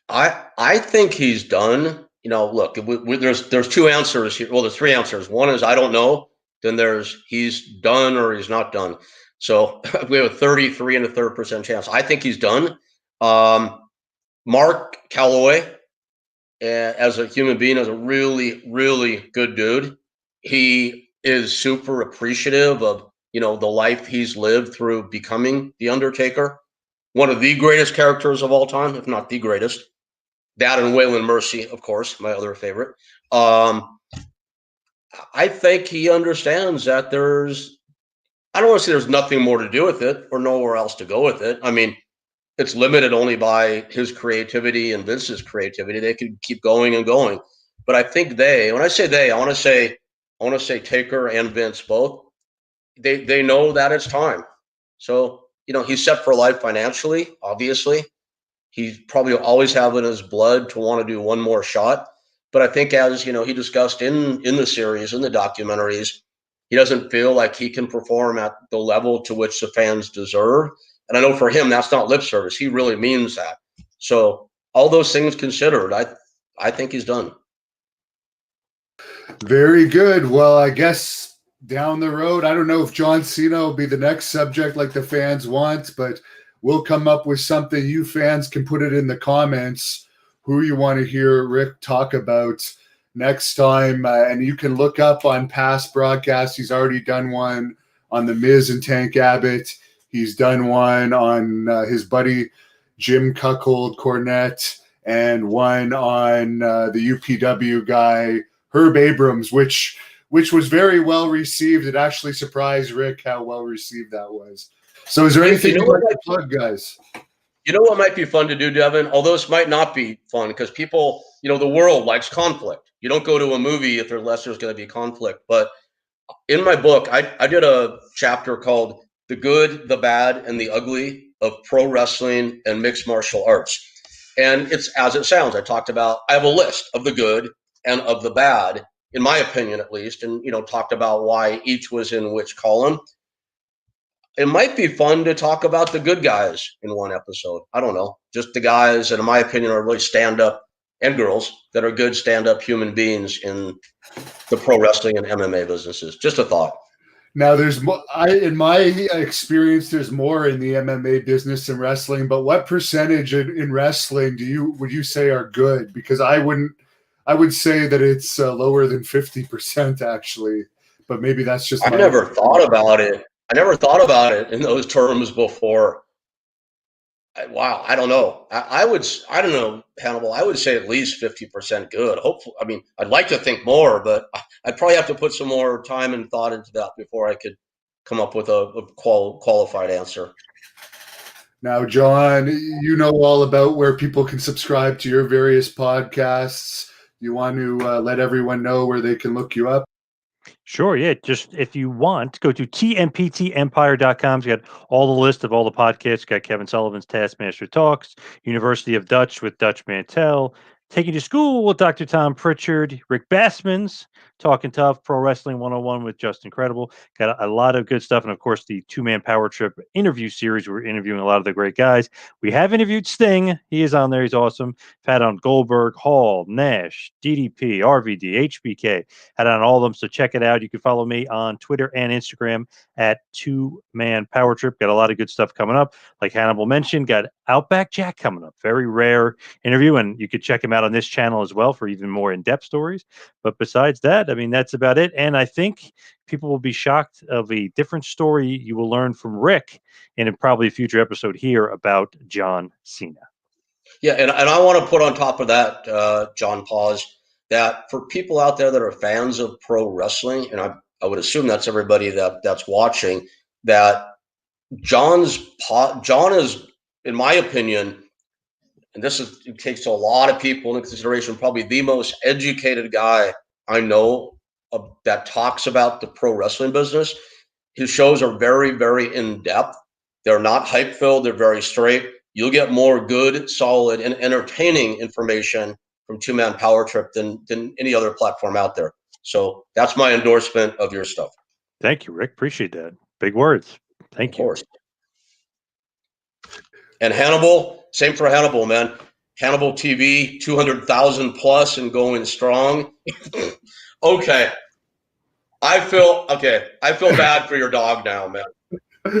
I think he's done. You know, look, there's two answers here. Well, there's three answers. One is I don't know. Then there's he's done or he's not done. So we have a 33 and a third % chance. I think he's done. Mark Calloway, as a human being, is a really, really good dude. He is super appreciative of, you know, the life he's lived through becoming The Undertaker. One of the greatest characters of all time, if not the greatest. That and Waylon Mercy, of course, my other favorite. I think he understands that I don't want to say there's nothing more to do with it or nowhere else to go with it. I mean, it's limited only by his creativity and Vince's creativity. They could keep going and going. But I think when I say they, I want to say Taker and Vince both. They know that it's time. So, you know, he's set for life financially, obviously. He's probably always have in his blood to want to do one more shot. But I think, as you know, he discussed in the series, in the documentaries, he doesn't feel like he can perform at the level to which the fans deserve. And I know for him, that's not lip service. He really means that. So all those things considered, I think he's done. Very good. Well, I guess down the road, I don't know if John Cena will be the next subject like the fans want, but we'll come up with something. You fans can put it in the comments who you want to hear Rick talk about next time. And you can look up on past broadcasts. He's already done one on The Miz and Tank Abbott. He's done one on his buddy Jim Cuckold Cornette, and one on the UPW guy Herb Abrams, which was very well received. It actually surprised Rick how well received that was. So is there anything you'd like to plug, guys? You know what might be fun to do, Devin? Although this might not be fun because people, you know, the world likes conflict. You don't go to a movie if there's going to be conflict. But in my book, I did a chapter called The Good, the Bad, and the Ugly of Pro Wrestling and Mixed Martial Arts. And it's as it sounds. I have a list of the good and of the bad, in my opinion at least, and, you know, talked about why each was in which column. It might be fun to talk about the good guys in one episode. I don't know. Just the guys that, in my opinion, are really stand-up, and girls that are good stand-up human beings in the pro wrestling and MMA businesses. Just a thought. Now, there's more. In my experience, there's more in the MMA business and wrestling. But what percentage in wrestling would you say are good? Because I would say that it's lower than 50% actually. But maybe that's just. I never thought about it in those terms before. Wow, I don't know. I don't know, Hannibal. I would say at least 50% good. Hopefully, I mean, I'd like to think more, but I'd probably have to put some more time and thought into that before I could come up with a qualified answer. Now, John, you know all about where people can subscribe to your various podcasts. You want to let everyone know where they can look you up? Sure, yeah. Just if you want, go to tmptempire.com. You got all the list of all the podcasts. You got Kevin Sullivan's Taskmaster Talks, University of Dutch with Dutch Mantel, Taking to School with Dr. Tom Pritchard, Rick Bassman's Talking Tough, Pro Wrestling 101 with Just Incredible. Got a lot of good stuff. And of course, the two-man Power Trip interview series. We're interviewing a lot of the great guys. We have interviewed Sting. He is on there. He's awesome. Had on Goldberg, Hall, Nash, DDP, RVD, HBK. Had on all of them, so check it out. You can follow me on Twitter and Instagram at Two Man Power Trip. Got a lot of good stuff coming up. Like Hannibal mentioned, got Outback Jack coming up. Very rare interview, and you could check him out on this channel as well for even more in-depth stories. But besides that, I mean, that's about it. And I think people will be shocked of a different story you will learn from Rick in probably a future episode here about John Cena. Yeah, and I want to put on top of that, John Paz, that for people out there that are fans of pro wrestling, and I would assume that's everybody that's watching, that John is, in my opinion, and it takes a lot of people into consideration, probably the most educated guy I know that talks about the pro wrestling business. His shows are very, very in depth. They're not hype filled. They're very straight. You'll get more good, solid, and entertaining information from Two Man Power Trip than any other platform out there. So that's my endorsement of your stuff. Thank you, Rick. Appreciate that. Big words. Thank you. Of course. And Hannibal, same for Hannibal, man. Hannibal TV, 200,000 plus and going strong. Okay. I feel bad for your dog now, man.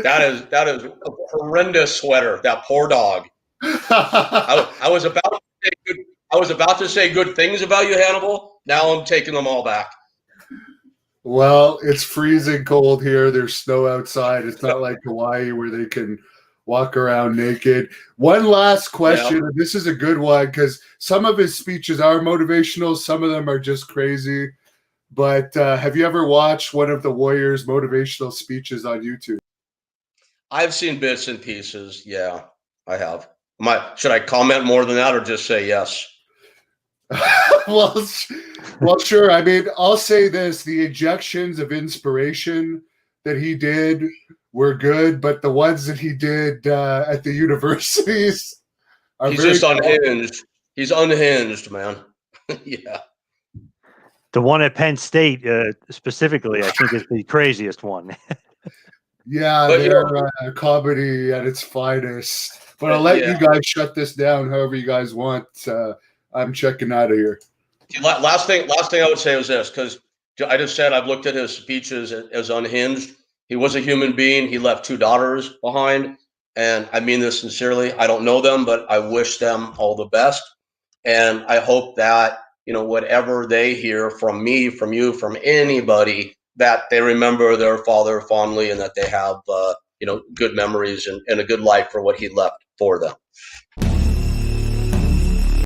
That is a horrendous sweater. That poor dog. I was about to say good things about you, Hannibal. Now I'm taking them all back. Well, it's freezing cold here. There's snow outside. It's not like Hawaii where they can walk around naked. One last question. Yeah. This is a good one because some of his speeches are motivational. Some of them are just crazy. But have you ever watched one of the Warriors' motivational speeches on YouTube? I've seen bits and pieces. Yeah, I have. Should I comment more than that or just say yes? well, sure. I mean, I'll say this. The injections of inspiration that he did were good, but the ones that he did at the universities are He's just unhinged. He's unhinged, man. Yeah. The one at Penn State, specifically, I think is the craziest one. Yeah, but, they're comedy at its finest. But I'll let you guys shut this down however you guys want. I'm checking out of here. Last thing I would say was this, because I just said I've looked at his speeches as unhinged. He was a human being. He left 2 daughters behind. And I mean this sincerely. I don't know them, but I wish them all the best. And I hope that, whatever they hear from me, from you, from anybody, that they remember their father fondly and that they have, good memories and a good life for what he left for them.